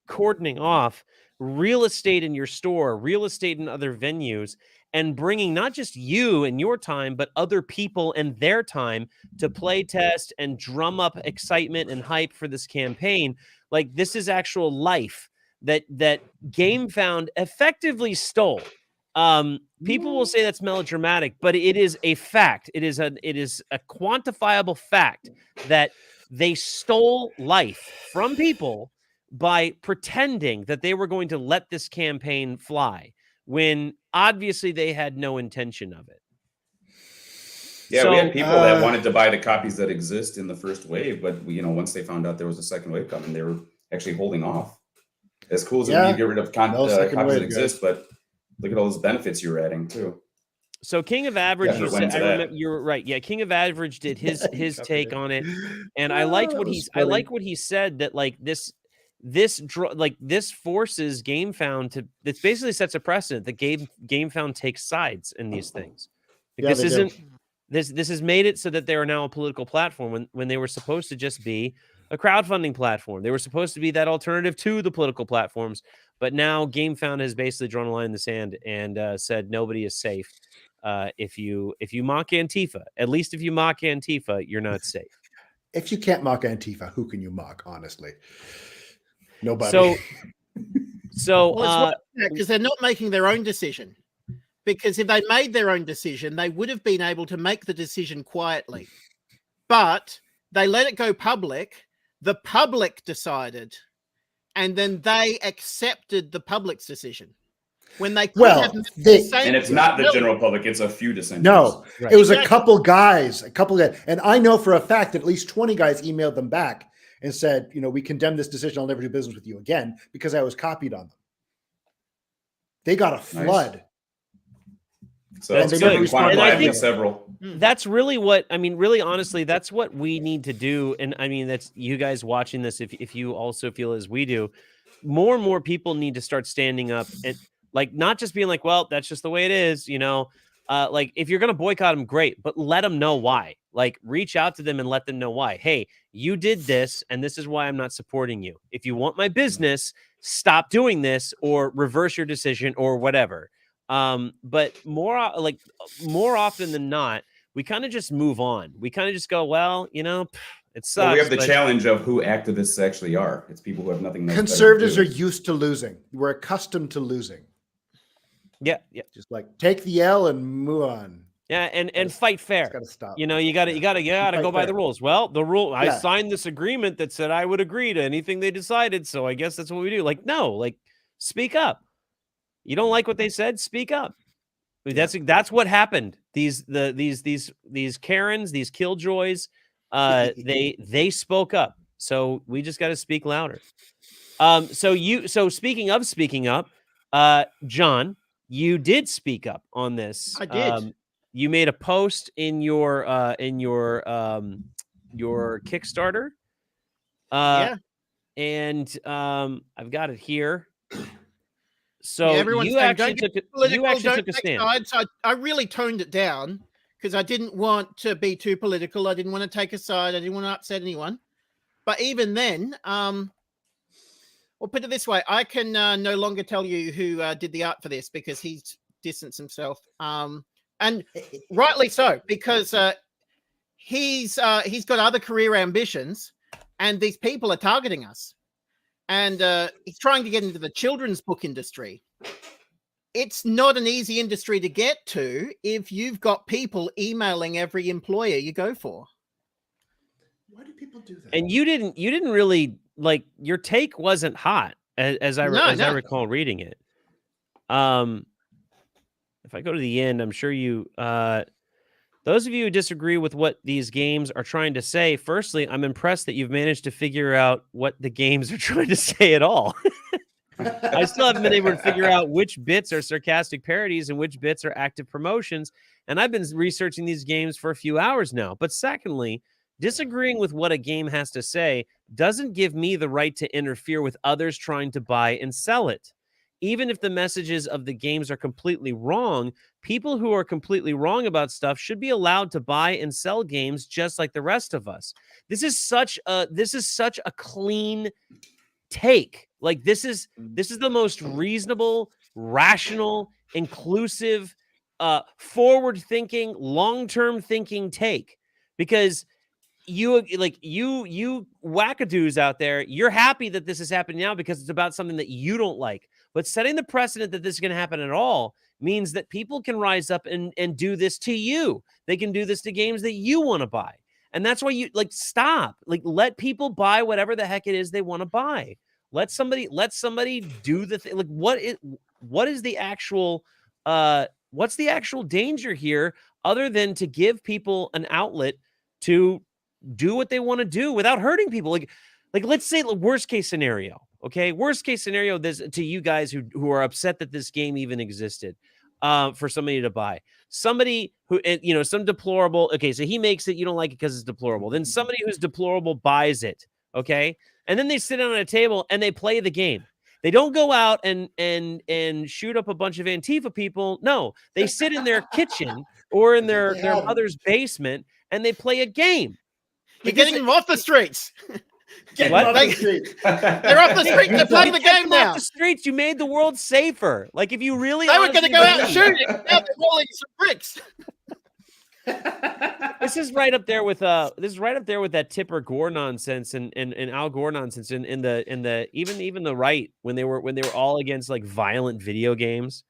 cordoning off real estate in your store, real estate in other venues, and bringing not just you and your time, but other people and their time to play test and drum up excitement and hype for this campaign. Like, this is actual life that Gamefound effectively stole. People will say that's melodramatic, but it is a fact. It is a quantifiable fact that they stole life from people by pretending that they were going to let this campaign fly when obviously they had no intention of it. Yeah, so, we had people that wanted to buy the copies that exist in the first wave, but once they found out there was a second wave coming, they were actually holding off. As cool as it would be to get rid of copies that exist, but look at all those benefits you're adding too. So King of Average, you're right. Yeah, King of Average did his take on it, and I liked what he said, that like this forces Gamefound to. This basically sets a precedent that Gamefound takes sides in these things. Like, this has made it so that they are now a political platform when they were supposed to just be a crowdfunding platform. They were supposed to be that alternative to the political platforms, but now Gamefound has basically drawn a line in the sand and said nobody is safe. If you mock Antifa, at least if you mock Antifa, you're not safe. If you can't mock Antifa, who can you mock? Honestly, nobody. So because they're not making their own decision. Because if they made their own decision, they would have been able to make the decision quietly. But they let it go public. The public decided, and then they accepted the public's decision. When they and it's not the general public; it's a few dissenters. No, it was a couple guys, and I know for a fact that at least 20 guys emailed them back and said, we condemn this decision. I'll never do business with you again because I was copied on them. They got a flood. Nice. So that's good. And I think several. That's really what really honestly, that's what we need to do. And I mean, that's you guys watching this. If you also feel as we do, more and more people need to start standing up and like not just being like, well, that's just the way it is. Like if you're going to boycott them, great, but let them know why. Like reach out to them and let them know why. Hey, you did this, and this is why I'm not supporting you. If you want my business, stop doing this or reverse your decision or whatever. But more often than not, we kind of just move on. We kind of just go, well, it sucks. Well, we have the challenge of who activists actually are. It's people who have nothing else. Conservatives are used to losing. We're accustomed to losing. Yeah. Just like take the L and move on. Yeah, and fight fair. Got to stop. You know, you got to Fight go by the fair. rules. Well, the rule. I Yeah. signed this agreement that said I would agree to anything they decided, so I guess that's what we do. Like, no, like, speak up. You don't like what they said? Speak up. I mean, that's what happened. These Karens, these killjoys, they spoke up. So we just got to speak louder. So speaking up, John, you did speak up on this. I did. You made a post in your Kickstarter. Yeah. And I've got it here. So everyone's you saying, actually "Don't get took political, you actually don't took a take stand. sides." I really toned it down because I didn't want to be too political. I didn't want to take a side. I didn't want to upset anyone. But even then, well, put it this way: I can no longer tell you who did the art for this because he's distanced himself, and rightly so, because he's got other career ambitions, and these people are targeting us. And he's trying to get into the children's book industry. It's not an easy industry to get to if you've got people emailing every employer you go for. Why do people do that? And you didn't really like your take wasn't hot as I recall reading it. If I go to the end, I'm sure you those of you who disagree with what these games are trying to say, firstly, I'm impressed that you've managed to figure out what the games are trying to say at all. I still haven't been able to figure out which bits are sarcastic parodies and which bits are active promotions. And I've been researching these games for a few hours now. But secondly, disagreeing with what a game has to say doesn't give me the right to interfere with others trying to buy and sell it. Even if the messages of the games are completely wrong, people who are completely wrong about stuff should be allowed to buy and sell games just like the rest of us. This is such a clean take. Like this is the most reasonable, rational, inclusive, forward-thinking, long-term thinking take. Because you wackadoos out there, you're happy that this is happening now because it's about something that you don't like. But setting the precedent that this is going to happen at all means that people can rise up and do this to you. They can do this to games that you want to buy. And that's why you stop. Let people buy whatever the heck it is they want to buy. Let somebody do the thing. What is the actual what's the actual danger here other than to give people an outlet to do what they want to do without hurting people? Like let's say the worst case scenario. Okay, worst case scenario, this to you guys who are upset that this game even existed, for somebody to buy. Somebody who, some deplorable. Okay, so he makes it. You don't like it because it's deplorable. Then somebody who's deplorable buys it. Okay, and then they sit down at a table and they play the game. They don't go out and shoot up a bunch of Antifa people. No, they sit in their kitchen or in their mother's basement and they play a game. You're getting them off the streets. Get them off the streets. They're off the streets. They're playing the game now. Off the streets, you made the world safer. Like if you really, they were going to go out and shoot it. Now they're rolling some bricks. This is right up there with that Tipper Gore nonsense and Al Gore nonsense in the even the right when they were all against like violent video games.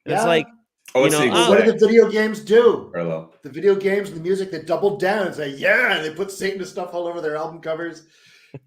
And it's like, what do the video games do? Parallel. The video games and the music that doubled down and say, and they put Satanist stuff all over their album covers.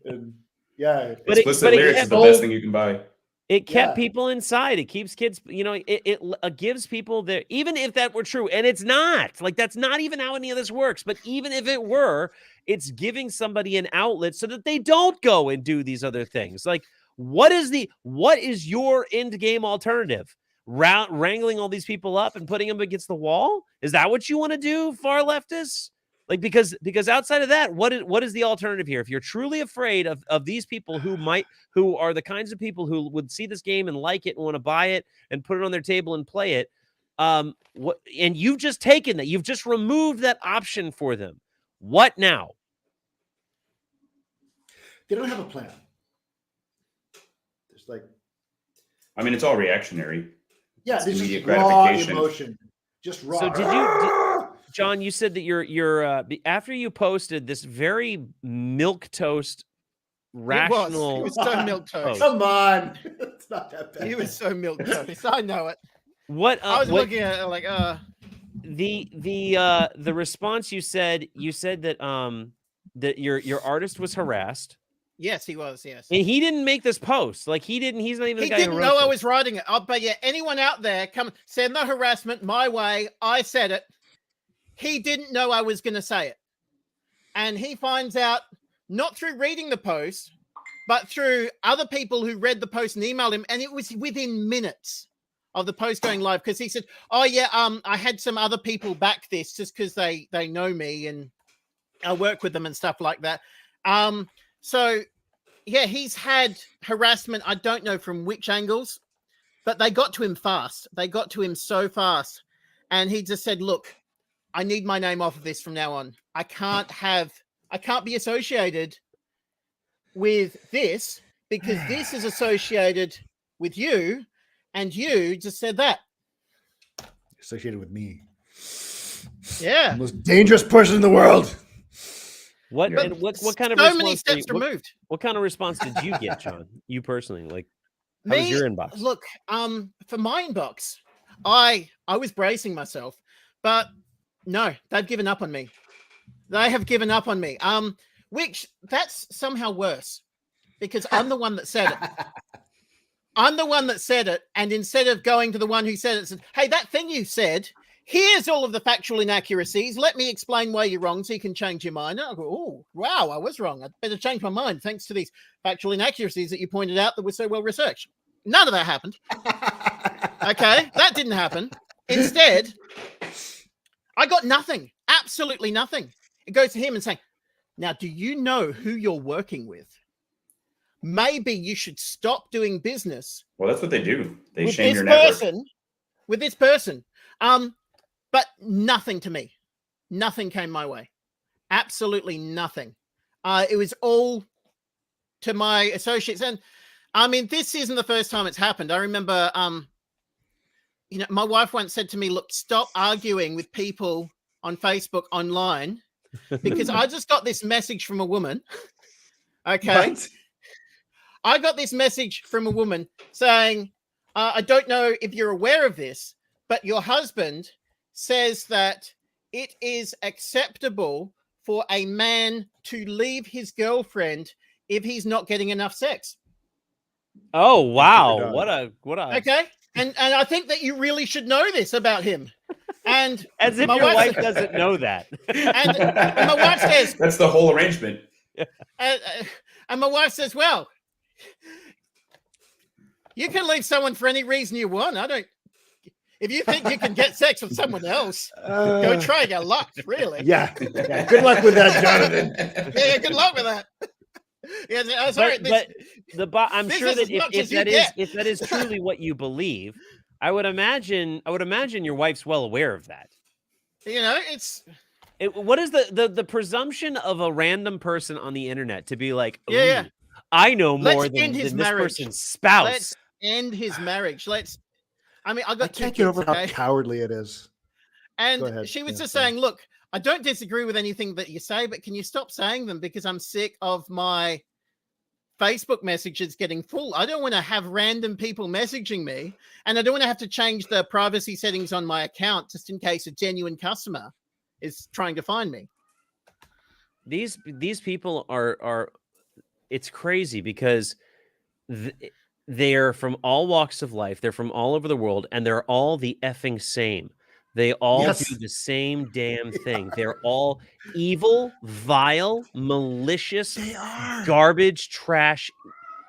And but explicit lyrics is the best thing you can buy. It kept people inside. It keeps kids, it gives people there, even if that were true. And it's not. Like, that's not even how any of this works. But even if it were, it's giving somebody an outlet so that they don't go and do these other things. Like, what is your end game alternative? Wrangling all these people up and putting them against the wall? Is that what you want to do, far leftists? Like, because outside of that, what is the alternative here? If you're truly afraid of these people who are the kinds of people who would see this game and like it and want to buy it and put it on their table and play it, and you've just taken that, you've just removed that option for them. What now? They don't have a plan. There's it's all reactionary. Yeah, it's there's immediate just raw gratification. emotion. Just raw. So John, you said that you're after you posted this very milquetoast, rational. He was so milquetoast. Come on, it's not that bad. He was so milquetoast. I know it. What I was looking at it like, the response you said that that your artist was harassed. Yes, he was. Yes. And he didn't make this post. Like he's not even the He guy who didn't wrote know I this. was writing it. But yeah, anyone out there, come send the harassment my way. I said it. He didn't know I was going to say it. And he finds out not through reading the post, but through other people who read the post and emailed him. And it was within minutes of the post going live because he said, oh, yeah, I had some other people back this just because they know me and I work with them and stuff like that. So, yeah, he's had harassment. I don't know from which angles, but they got to him fast. They got to him so fast. And he just said, look, I need my name off of this from now on. I can't be associated with this because this is associated with you and you just said that. Associated with me. Yeah. The most dangerous person in the world. What Yeah. and what kind of So response many steps what, removed. what kind of response did you get, John? You personally, like how Me, was your inbox? Look, for my inbox, I was bracing myself, but no, they've given up on me. They have given up on me. Which that's somehow worse because I'm the one that said it. I'm the one that said it, and instead of going to the one who said it, said, "Hey, that thing you said, here's all of the factual inaccuracies. Let me explain why you're wrong, so you can change your mind." And I go, "Oh, wow, I was wrong. I'd better change my mind thanks to these factual inaccuracies that you pointed out that were so well researched." None of that happened. Okay, that didn't happen. Instead, I got nothing. Absolutely nothing. It goes to him and saying, "Now, do you know who you're working with? Maybe you should stop doing business Well, that's what they do. They with shame this your network. person, with this person." But nothing to me. Nothing came my way. Absolutely nothing. It was all to my associates. And I mean, this isn't the first time it's happened. I remember, my wife once said to me, "Look, stop arguing with people on Facebook online because I just got this message from a woman." Okay. What? I got this message from a woman saying, I don't know if you're aware of this, but your husband says that it is acceptable for a man to leave his girlfriend if he's not getting enough sex. Oh wow, dog. what a Okay. And I think that you really should know this about him. And as if my your wife wife- doesn't know that. and my wife says, That's the whole arrangement. and my wife says, "Well, you can leave someone for any reason you want. If you think you can get sex with someone else, go try your luck, really." Yeah. Good luck with that, Jonathan. Yeah, good luck with that. Yeah, sorry. I'm this sure is that as much if as you that is get. if that is truly what you believe, I would imagine your wife's well aware of that. It's What is the presumption of a random person on the internet to be like, Yeah, yeah. "Ooh, I know Let's more end than his this marriage. person's spouse." Let's end his marriage. I mean, I I got two can't get kids, over okay? how cowardly it is. And Go ahead. she was Yeah, just sorry. saying, "Look, I don't disagree with anything that you say, but can you stop saying them because I'm sick of my Facebook messages getting full. I don't want to have random people messaging me, and I don't want to have to change the privacy settings on my account just in case a genuine customer is trying to find me." These people are it's crazy because they're from all walks of life. They're from all over the world, and they're all the effing same. They all Yes. do the same damn thing. They're all evil, vile, malicious, They are. garbage, trash.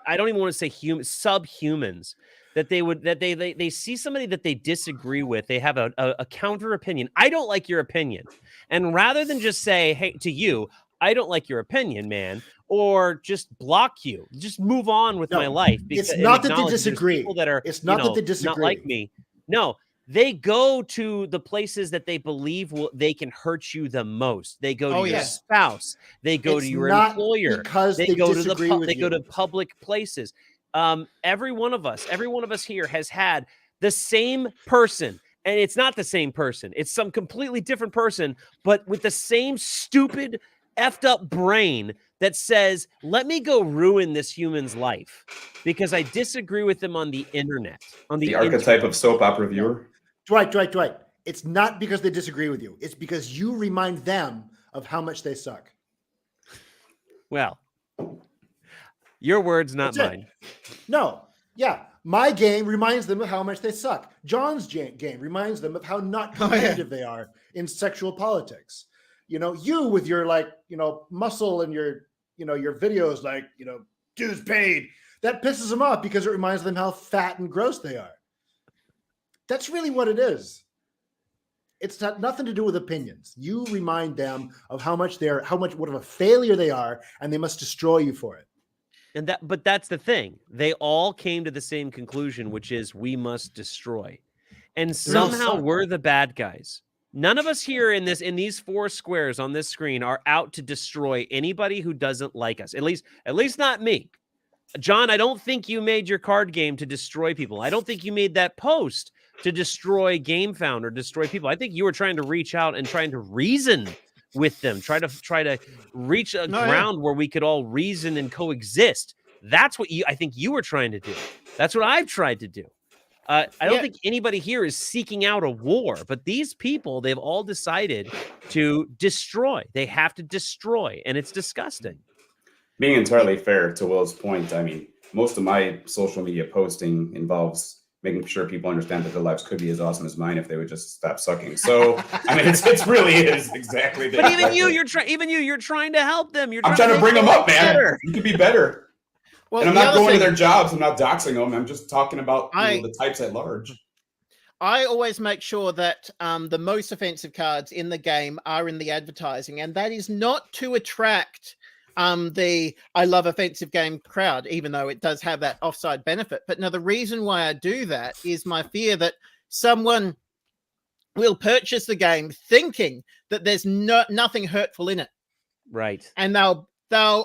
I don't even want to say subhumans. That they see somebody that they disagree with. They have a counter opinion. I don't like your opinion, and rather than just say, "Hey," to you, "I don't like your opinion, man," or just block you, just move on with No, my life. it's and not that they acknowledge there's disagree. people that are, It's not that they not like disagree. me. No, they go to the places that they believe they can hurt you the most. They go to Oh, your yeah. spouse. They go It's to your not employer. because They they go to disagree with they go you. to public places. Every one of us here has had the same person, and it's not the same person. It's some completely different person, but with the same stupid, effed up brain that says, "Let me go ruin this human's life because I disagree with them on the internet." The archetype of soap opera viewer. Dwight. It's not because they disagree with you. It's because you remind them of how much they suck. Well, your words, not That's it. mine. No. Yeah. My game reminds them of how much they suck. John's game reminds them of how not competitive they are in sexual politics. You with your muscle and your videos dues paid, that pisses them off because it reminds them how fat and gross they are. That's really what it is. It's nothing to do with opinions. You remind them of what of a failure they are, and they must destroy you for it. But that's the thing. They all came to the same conclusion, which is we must destroy. And somehow we're the bad guys. None of us here in these 4 squares on this screen are out to destroy anybody who doesn't like us. At least not me. John, I don't think you made your card game to destroy people. I don't think you made that post to destroy Gamefound or destroy people. I think you were trying to reach out and trying to reason with them, try to reach a ground where we could all reason and coexist. That's what I think you were trying to do. That's what I've tried to do. I don't think anybody here is seeking out a war, but these people, they've all decided to destroy. They have to destroy, and it's disgusting. Being entirely fair to Will's point, I mean, most of my social media posting involves making sure people understand that their lives could be as awesome as mine if they would just stop sucking. So, I mean, it really is exactly that. But even you're trying to help them. I'm trying to bring them up, man. You could be better. Well, and I'm not going to their jobs. I'm not doxing them. I'm just talking about the types at large. I always make sure that the most offensive cards in the game are in the advertising, and that is not to attract the I love offensive game crowd, even though it does have that offside benefit. But no, the reason why I do that is my fear that someone will purchase the game thinking that there's nothing hurtful in it. Right. And they'll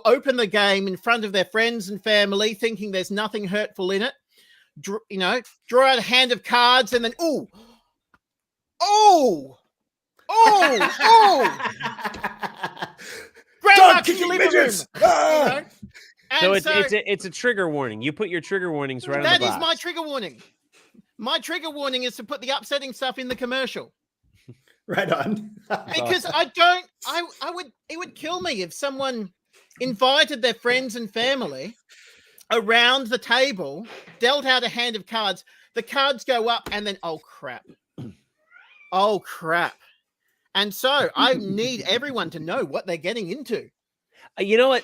open the game in front of their friends and family thinking there's nothing hurtful in it. Draw out a hand of cards and then, Dog kicking midgets! So it's a trigger warning. You put your trigger warnings right on the box. That is my trigger warning. My trigger warning is to put the upsetting stuff in the commercial. Right on. Because it would kill me if someone invited their friends and family around the table, dealt out a hand of cards, the cards go up, and then, oh crap. And so I need everyone to know what they're getting into. You know what?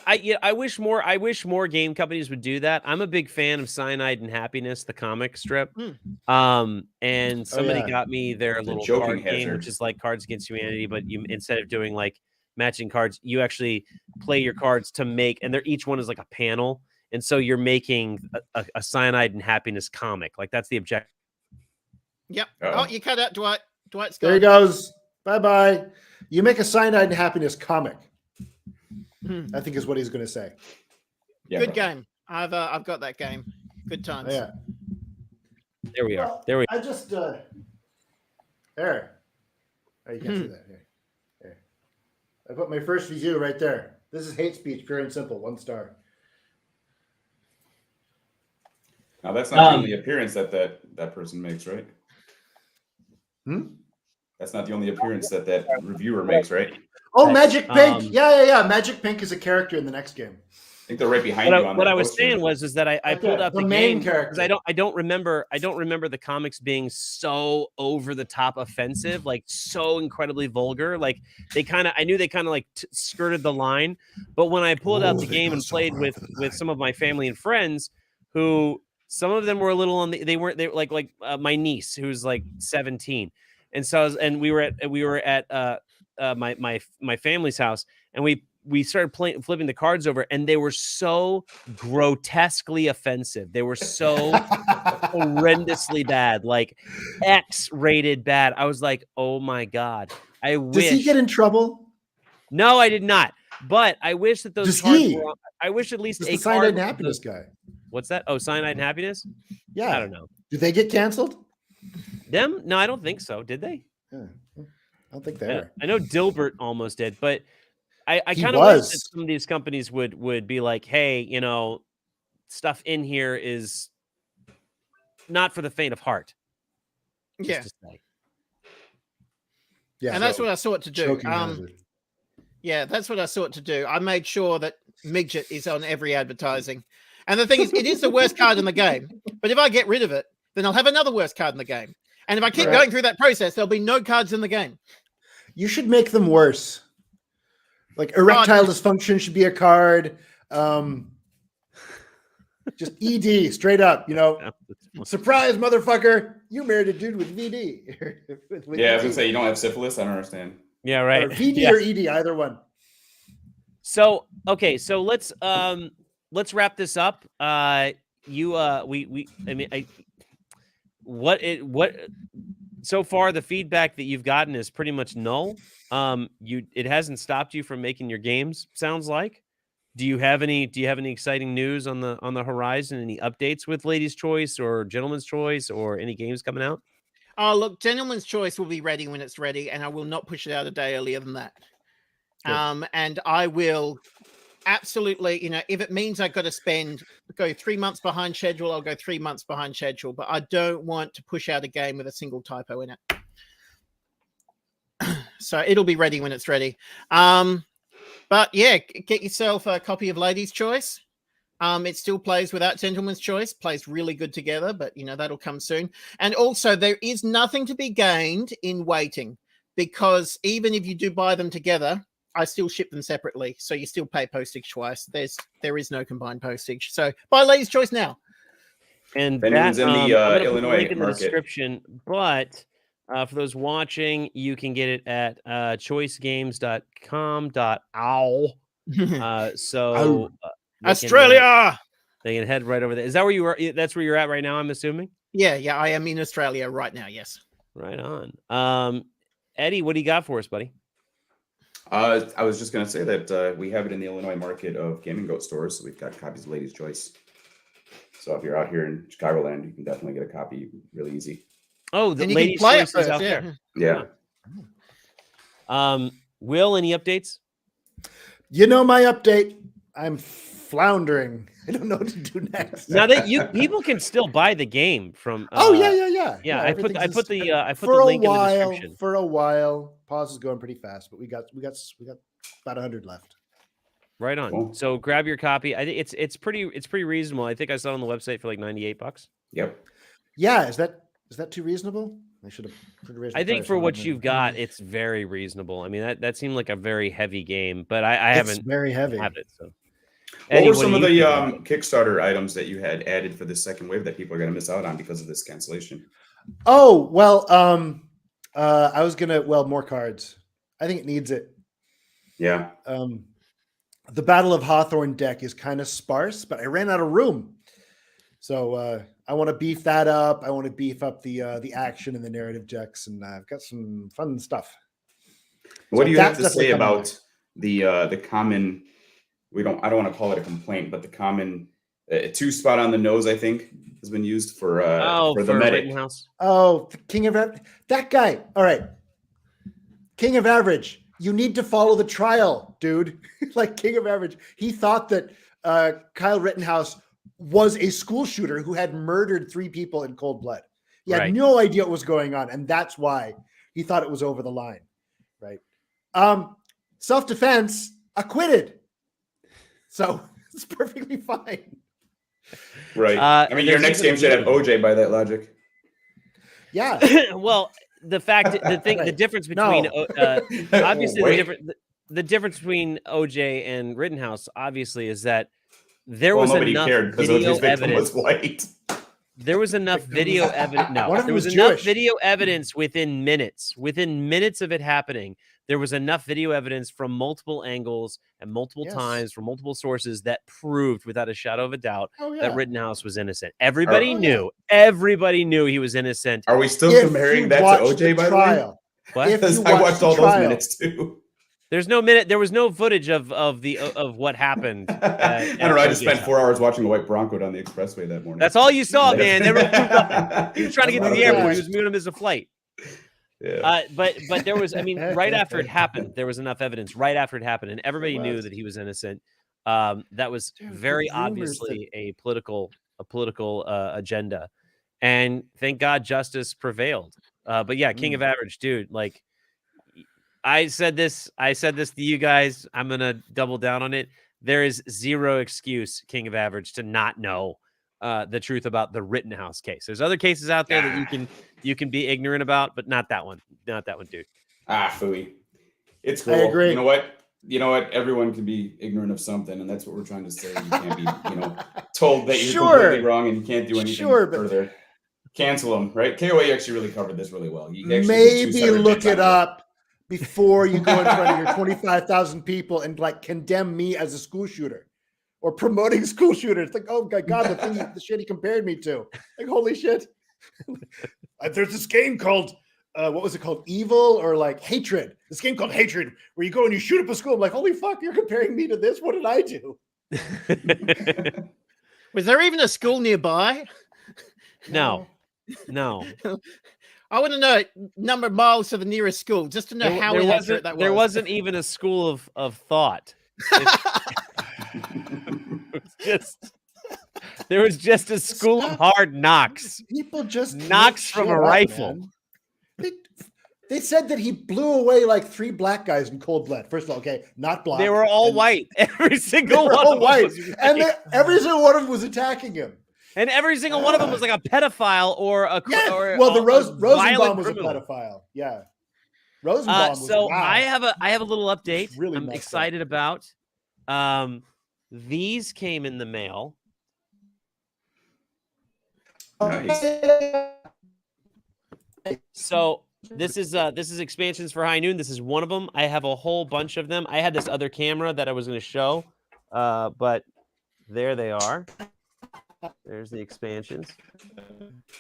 I wish more game companies would do that. I'm a big fan of Cyanide and Happiness, the comic strip. And somebody got me their little card game, which is like Cards Against Humanity, but you instead of doing like matching cards, you actually play your cards to make, and each one is like a panel, and so you're making a Cyanide and Happiness comic. Like that's the objective. Yep. Oh, you cut out Dwight. Dwight's gone. There he goes. Bye-bye. You make a Cyanide and Happiness comic. I think is what he's going to say. Yeah, good game. I've got that game. Good times. Yeah. There we are. There we are. I just there. Oh, you can't see that. Here. I put my first review right there. This is hate speech, pure and simple. 1 star. Now that's not the only appearance that person makes, right? That's not the only appearance that reviewer makes, right? Oh, Magic Pink. Yeah. Magic Pink is a character in the next game. I think they're right behind you. What I was saying was that I pulled up the main game character. because I don't remember the comics being so over the top offensive, like so incredibly vulgar. Like I knew they kind of like skirted the line. But when I pulled out the game and played with some of my family and friends, who some of them were a little on they were like my niece who's like 17, and so we were at my family's house, and we started flipping the cards over, and they were so grotesquely offensive. They were so horrendously bad, like X-rated bad. I was like, oh my God. Does he get in trouble? No, I did not. But I wish that those cards were on, I wish at least a Cyanide and Happiness guy. What's that? Oh, Cyanide and Happiness? Yeah. I don't know. Did they get canceled? Them? No, I don't think so. Did they? Yeah. I don't think they are. I know Dilbert almost did, but I kind of wish that some of these companies would be like, hey, stuff in here is not for the faint of heart. Yeah. Yeah, And that's so what I sought to do. choking hazard. Yeah, that's what I sought to do. I made sure that Midget is on every advertising. And the thing is, it is the worst card in the game. But if I get rid of it, then I'll have another worst card in the game. And if I keep Right. going through that process, there'll be no cards in the game. You should make them worse. Like erectile dysfunction should be a card. Just ED, straight up. Surprise, motherfucker! You married a dude with VD. with Yeah, I was ED. gonna say you don't have syphilis. I don't understand. Yeah, right. Or VD Yeah. or ED, either one. So okay, so let's wrap this up. So far the feedback that you've gotten is pretty much null. It hasn't stopped you from making your games, sounds like. Do you have any exciting news on the horizon? Any updates with Ladies' Choice or Gentleman's Choice or any games coming out? Oh, look, Gentleman's Choice will be ready when it's ready, and I will not push it out a day earlier than that. Cool. And I will absolutely, if it means I've got to go 3 months behind schedule, I'll go 3 months behind schedule, but I don't want to push out a game with a single typo in it. So it'll be ready when it's ready. But yeah, get yourself a copy of Ladies' Choice. It still plays without Gentleman's Choice, plays really good together, but that'll come soon. And also there is nothing to be gained in waiting, because even if you do buy them together, I still ship them separately. So you still pay postage twice. There is no combined postage. So buy Ladies' Choice now. And If anyone's in the I'm gonna put the Illinois link in the market. description, but for those watching, you can get it at choicegames.com.ow. Australia. They can head right over there. Is that where you are? That's where you're at right now, I'm assuming? Yeah, I am in Australia right now, yes. Right on. Eddie, what do you got for us, buddy? I was just going to say that we have it in the Illinois market of Gaming Goat stores. So we've got copies of Ladies' Choice. So if you're out here in Chicagoland, you can definitely get a copy really easy. Oh, the And you Ladies' can play Choice it is first, out yeah. there. Yeah. Will, any updates? My update. I'm floundering. I don't know what to do next. Now that people can still buy the game from. Yeah. I put the for link a while. in the description. For a while, pause is going pretty fast, but we got about 100 left. Right on. Cool. So grab your copy. I think it's pretty reasonable. I think I saw it on the website for like $98. Yep. Yeah, is that too reasonable? I should have raised the I think price for a what little you've bit. got, it's very reasonable. I mean, that seemed like a very heavy game, but I It's haven't very heavy. had it. So, What Eddie, were some of do the you think? Kickstarter items that you had added for this second wave that people are going to miss out on because of this cancellation? Oh, well, I was gonna more cards. I think it needs it. Yeah. The Battle of Hawthorne deck is kind of sparse, but I ran out of room. So I want to beef that up. I want to beef up the action and the narrative decks, and I've got some fun stuff. What So do you have that's to say definitely coming about the common? I don't want to call it a complaint, but the common 2 spot on the nose, I think, has been used for the medic. Rittenhouse. Oh, the King of that guy. All right, King of Average. You need to follow the trial, dude. Like King of Average. He thought that Kyle Rittenhouse was a school shooter who had murdered 3 people in cold blood. He had Right. no idea what was going on, and that's why he thought it was over the line. Right. Self-defense, acquitted. So it's perfectly fine. Right. I mean, your there's next even game should have video. OJ by that logic. Yeah. Well, the Right. difference between No. obviously Wait. the difference between OJ and Rittenhouse obviously is that there Well, was nobody enough cared because video OJ's victim evidence. was white. There was enough video evidence. No, One of them there was was enough Jewish. video evidence within minutes. Within minutes of it happening, there was enough video evidence from multiple angles and multiple Yes. times from multiple sources that proved without a shadow of a doubt Oh, that yeah. Rittenhouse was innocent. Everybody Oh, yeah. knew. Everybody knew he was innocent. Are we still If comparing you that to watch OJ, the by the way? trial, What? if Because you I watch watched the all those trial- minutes too. There's no minute. There was no footage of what happened. I don't know. I just spent 4 hours watching a white Bronco down the expressway that morning. That's all you saw, man. There was nothing. He was trying to get to the That's airport. right. He was going to miss a flight. Yeah. But there was, I mean, right after it happened, there was enough evidence. Right after it happened, and everybody There knew was. that he was innocent. That was Dude, the very rumors obviously a political agenda, and thank God justice prevailed. But yeah, King of Average, dude, like I said this to you guys. I'm gonna double down on it. There is zero excuse, King of Average, to not know the truth about the Rittenhouse case. There's other cases out there that you can be ignorant about, but not that one. Not that one, dude. Phooey. It's I cool. agree. You know what? Everyone can be ignorant of something, and that's what we're trying to say. You can't be, told that you're completely wrong and you can't do anything further. Cancel them, right? KOA actually really covered this really well. You actually did 2 Maybe separate look bits on it up before you go in front of your 25,000 people and like condemn me as a school shooter or promoting school shooters. Like, oh my God, the shit he compared me to. Like, holy shit. There's this game called, what was it called? Evil or like Hatred. This game called Hatred where you go and you shoot up a school. I'm like, holy fuck, you're comparing me to this? What did I do? Was there even a school nearby? No. I want to know number of miles to the nearest school just to know how inaccurate that was. There wasn't even a school of thought. There was just a school of hard knocks. People just knocks from a rifle. They said that he blew away like 3 black guys in cold blood. First of all, okay, not black. They were all white. Every single one all of white, them and every single one of them was attacking him. And every single one of them was like a pedophile or a the Rosenbaum was criminal. a pedophile. Yeah, Rosenbaum was. So wow. I have a little update. Really I'm excited about. These came in the mail. Nice. So this is expansions for High Noon. This is one of them. I have a whole bunch of them. I had this other camera that I was going to show, but there they are. There's the expansions,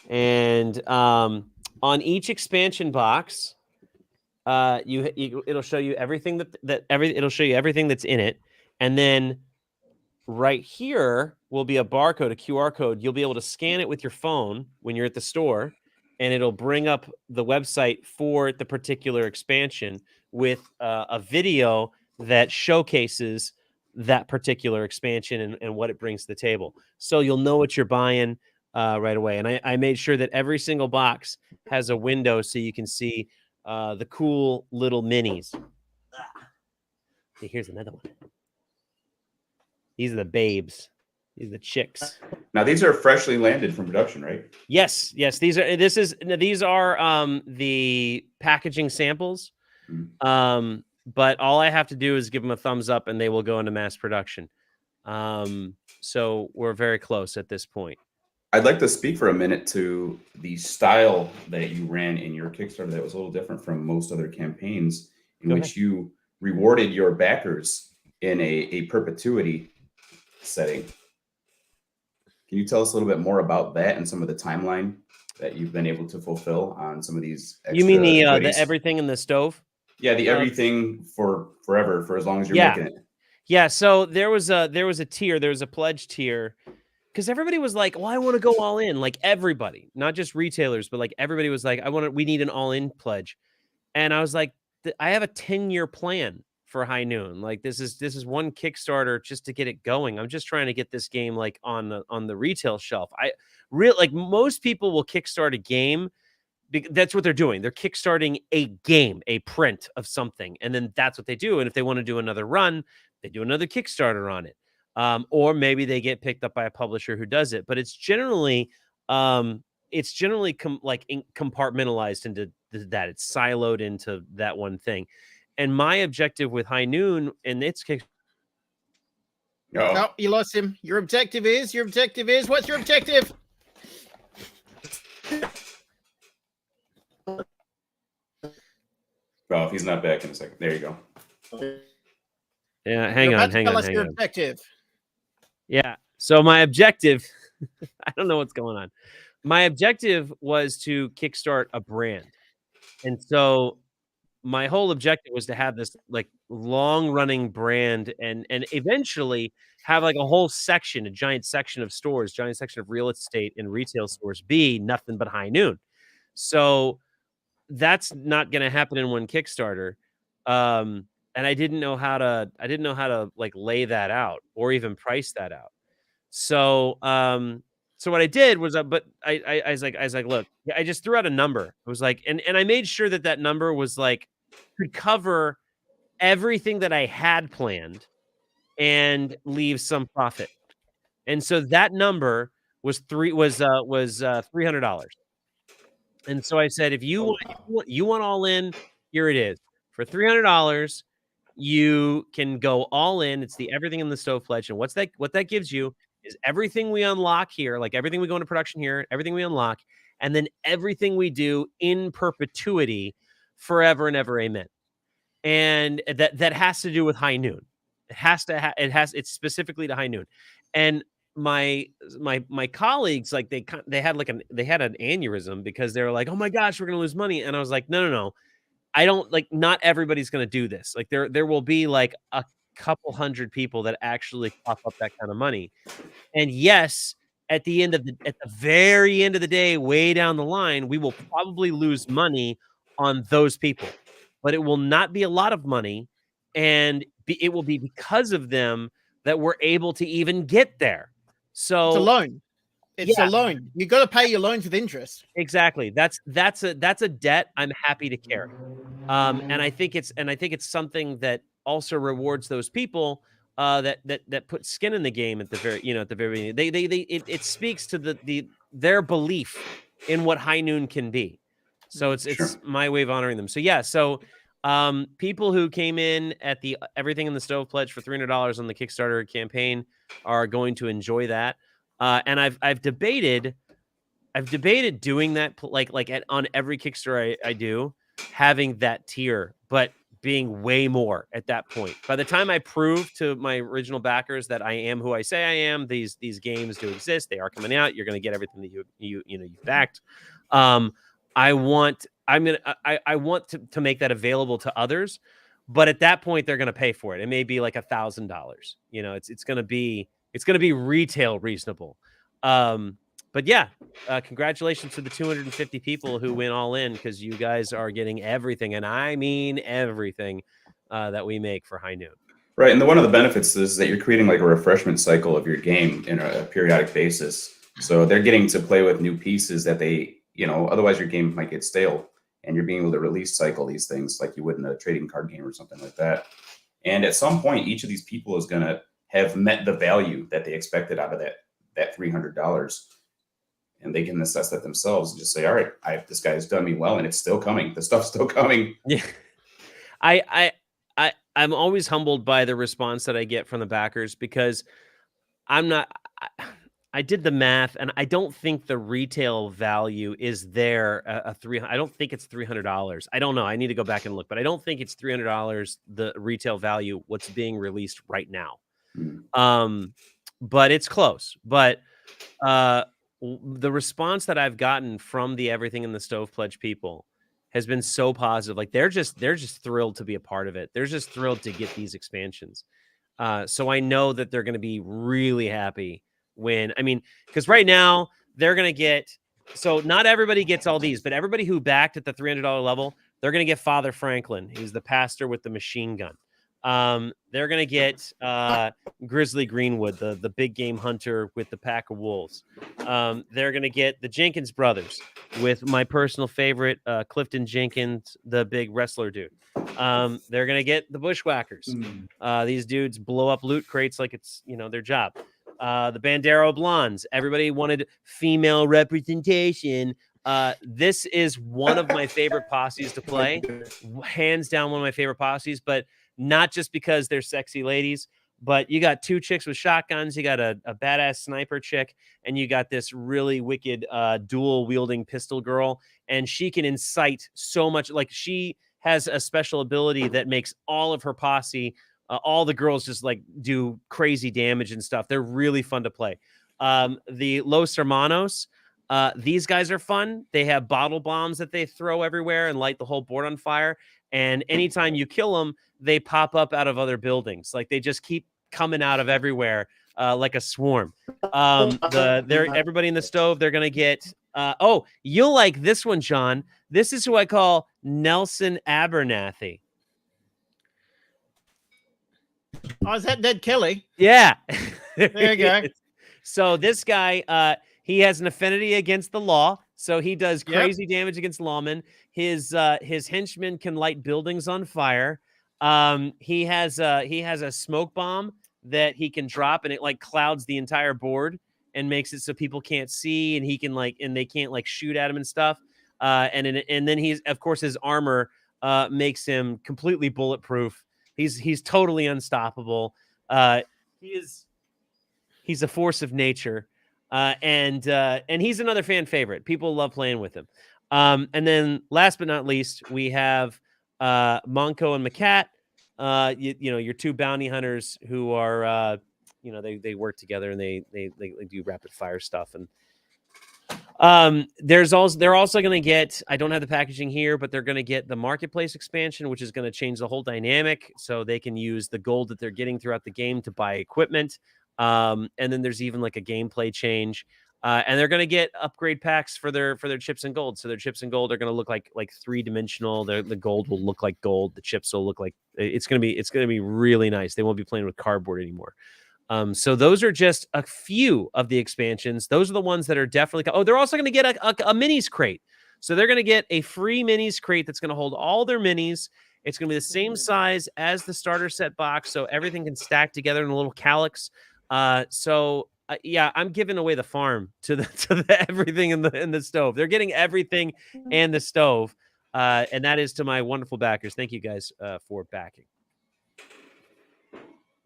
and on each expansion box, it'll show you everything it'll show you everything that's in it, and then right here will be a barcode, a QR code. You'll be able to scan it with your phone when you're at the store, and it'll bring up the website for the particular expansion with a video that showcases that particular expansion and what it brings to the table. So you'll know what you're buying right away. And I made sure that every single box has a window so you can see the cool little minis. Okay, here's another one. These are the babes. These are the chicks. Now these are freshly landed from production, right? Yes. These are the packaging samples. But all I have to do is give them a thumbs up and they will go into mass production. So we're very close at this point. I'd like to speak for a minute to the style that you ran in your Kickstarter that was a little different from most other campaigns in which you rewarded your backers in a perpetuity setting. Can you tell us a little bit more about that and some of the timeline that you've been able to fulfill on some of these extra You mean the goodies? everything in the stove? Yeah, the everything for forever, for as long as you're making it. Yeah, so there was a tier, there was a pledge tier, because everybody was like, well, I want to go all in, like everybody, not just retailers, but like everybody was like, we need an all-in pledge. And I was like, I have a 10-year plan for High Noon. Like this is one Kickstarter just to get it going. I'm just trying to get this game like on the retail shelf. Like most people will kickstart a game. That's what they're doing. They're kickstarting a game, a print of something, and then that's what they do. And if they want to do another run, they do another Kickstarter on it, or maybe they get picked up by a publisher who does it. But it's generally compartmentalized into that. It's siloed into that one thing. And my objective with High Noon and its Kickstarter. Oh, you lost him. Your objective is. What's your objective? Well, if he's not back in a second, there you go. Yeah, hang on. Your objective. Yeah. So my objective, I don't know what's going on. My objective was to kickstart a brand. And so my whole objective was to have this like long running brand and eventually have like a whole section, a giant section of stores, giant section of real estate and retail stores be nothing but High Noon. So that's not going to happen in one Kickstarter. And I didn't know how to like lay that out or even price that out. So, so what I did was, but I was like, look, I just threw out a number. It was like, and I made sure that number was like could cover everything that I had planned and leave some profit. And so that number was $300. And so I said, if you Oh, want, wow. you want all in, here it is. For $300, you can go all in. It's the everything in the stove pledge. And what that gives you is everything we unlock here, like everything we go into production here, everything we unlock, and then everything we do in perpetuity forever and ever. Amen. And that has to do with high noon. It's specifically to high noon. And my colleagues, like they had an aneurysm because they were like, oh my gosh, we're gonna lose money. And I was like, no. I don't like, not everybody's gonna do this. Like there will be like a couple hundred people that actually cough up that kind of money. And yes, at the very end of the day, way down the line, we will probably lose money on those people, but it will not be a lot of money, and it will be because of them that we're able to even get there. It's a So loan. It's yeah, a loan. You got to pay your loans with interest. exactly. That's a debt I'm happy to carry. And I think it's something that also rewards those people that put skin in the game at the very beginning. It speaks to their belief in what High Noon can be. So it's Sure. my way of honoring them. So yeah, people who came in at the everything in the stove pledge for $300 on the Kickstarter campaign are going to enjoy that. And I've debated doing that on every Kickstarter I do, having that tier, but being way more at that point. By the time I prove to my original backers that I am who I say I am, these games do exist. They are coming out. You're going to get everything that you've backed. I want to make that available to others, but at that point they're going to pay for it. It may be like $1,000. It's going to be retail reasonable. But yeah, congratulations to the 250 people who went all in, because you guys are getting everything, and I mean everything, that we make for High Noon. Right, and one of the benefits is that you're creating like a refreshment cycle of your game in a periodic basis. So they're getting to play with new pieces that they, otherwise your game might get stale, and you're being able to release cycle these things like you would in a trading card game or something like that. And at some point, each of these people is going to have met the value that they expected out of that $300. And they can assess that themselves and just say, all right, this guy has done me well, and it's still coming. The stuff's still coming. Yeah. I'm always humbled by the response that I get from the backers, because I did the math, and I don't think the retail value is there. I don't think it's $300. I don't know. I need to go back and look, but I don't think it's $300. The retail value, what's being released right now. But it's close. But the response that I've gotten from the Everything in the Stove Pledge people has been so positive. Like they're just thrilled to be a part of it. They're just thrilled to get these expansions. So I know that they're going to be really happy because right now they're going to get, so not everybody gets all these, but everybody who backed at the $300 level, they're going to get Father Franklin. He's the pastor with the machine gun. They're going to get Grizzly Greenwood, the big game hunter with the pack of wolves. They're going to get the Jenkins brothers with my personal favorite, Clifton Jenkins, the big wrestler dude. They're going to get the Bushwhackers. These dudes blow up loot crates like it's, their job. The Bandero Blondes. Everybody wanted female representation. This is one of my favorite posses to play. Hands down, one of my favorite posses, but not just because they're sexy ladies, but you got two chicks with shotguns. You got a badass sniper chick, and you got this really wicked dual wielding pistol girl. And she can incite so much. Like, she has a special ability that makes all of her posse, all the girls, just like do crazy damage and stuff. They're really fun to play. The Los Hermanos, these guys are fun. They have bottle bombs that they throw everywhere and light the whole board on fire. And anytime you kill them, they pop up out of other buildings. Like, they just keep coming out of everywhere, like a swarm. Everybody in the stove, they're gonna get. You'll like this one, John. This is who I call Nelson Abernathy. Oh, is that Dead Kelly? Yeah. There you go. So this guy, he has an affinity against the law. So he does Yep. crazy damage against lawmen. His henchmen can light buildings on fire. He has a smoke bomb that he can drop, and it like clouds the entire board and makes it so people can't see, and he can and they can't like shoot at him and stuff. And then he's, of course, his armor makes him completely bulletproof. He's totally unstoppable. He's a force of nature. And he's another fan favorite. People love playing with him. And then last but not least, we have Monko and Macat. You know, your two bounty hunters who are they work together, and they do rapid fire stuff. And they're also going to get, I don't have the packaging here, but they're going to get the marketplace expansion, which is going to change the whole dynamic, so they can use the gold that they're getting throughout the game to buy equipment. And then there's even like a gameplay change. And they're going to get upgrade packs for their chips and gold. So their chips and gold are going to look like 3-dimensional. The gold will look like gold. The chips will look like, it's going to be really nice. They won't be playing with cardboard anymore. So those are just a few of the expansions. Those are the ones that are definitely. Oh, they're also going to get a minis crate. So they're going to get a free minis crate that's going to hold all their minis. It's going to be the same size as the starter set box, so everything can stack together in a little calyx. Yeah, I'm giving away the farm to the everything in the stove. They're getting everything and the stove, and that is to my wonderful backers. Thank you guys for backing.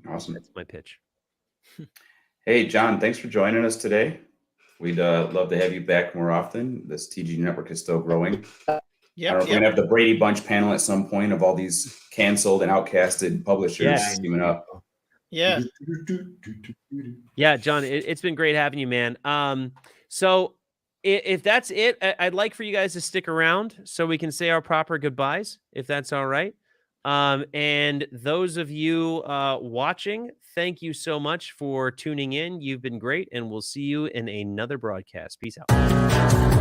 Awesome. That's my pitch. Hey, John, thanks for joining us today. We'd love to have you back more often. This TG network is still growing. Yep, I don't know if we're going to have the Brady Bunch panel at some point of all these canceled and outcasted publishers teaming up. Yeah. Yeah, John, it's been great having you, man. So if that's it, I'd like for you guys to stick around so we can say our proper goodbyes, if that's all right. And those of you watching, thank you so much for tuning in. You've been great, and we'll see you in another broadcast. Peace out.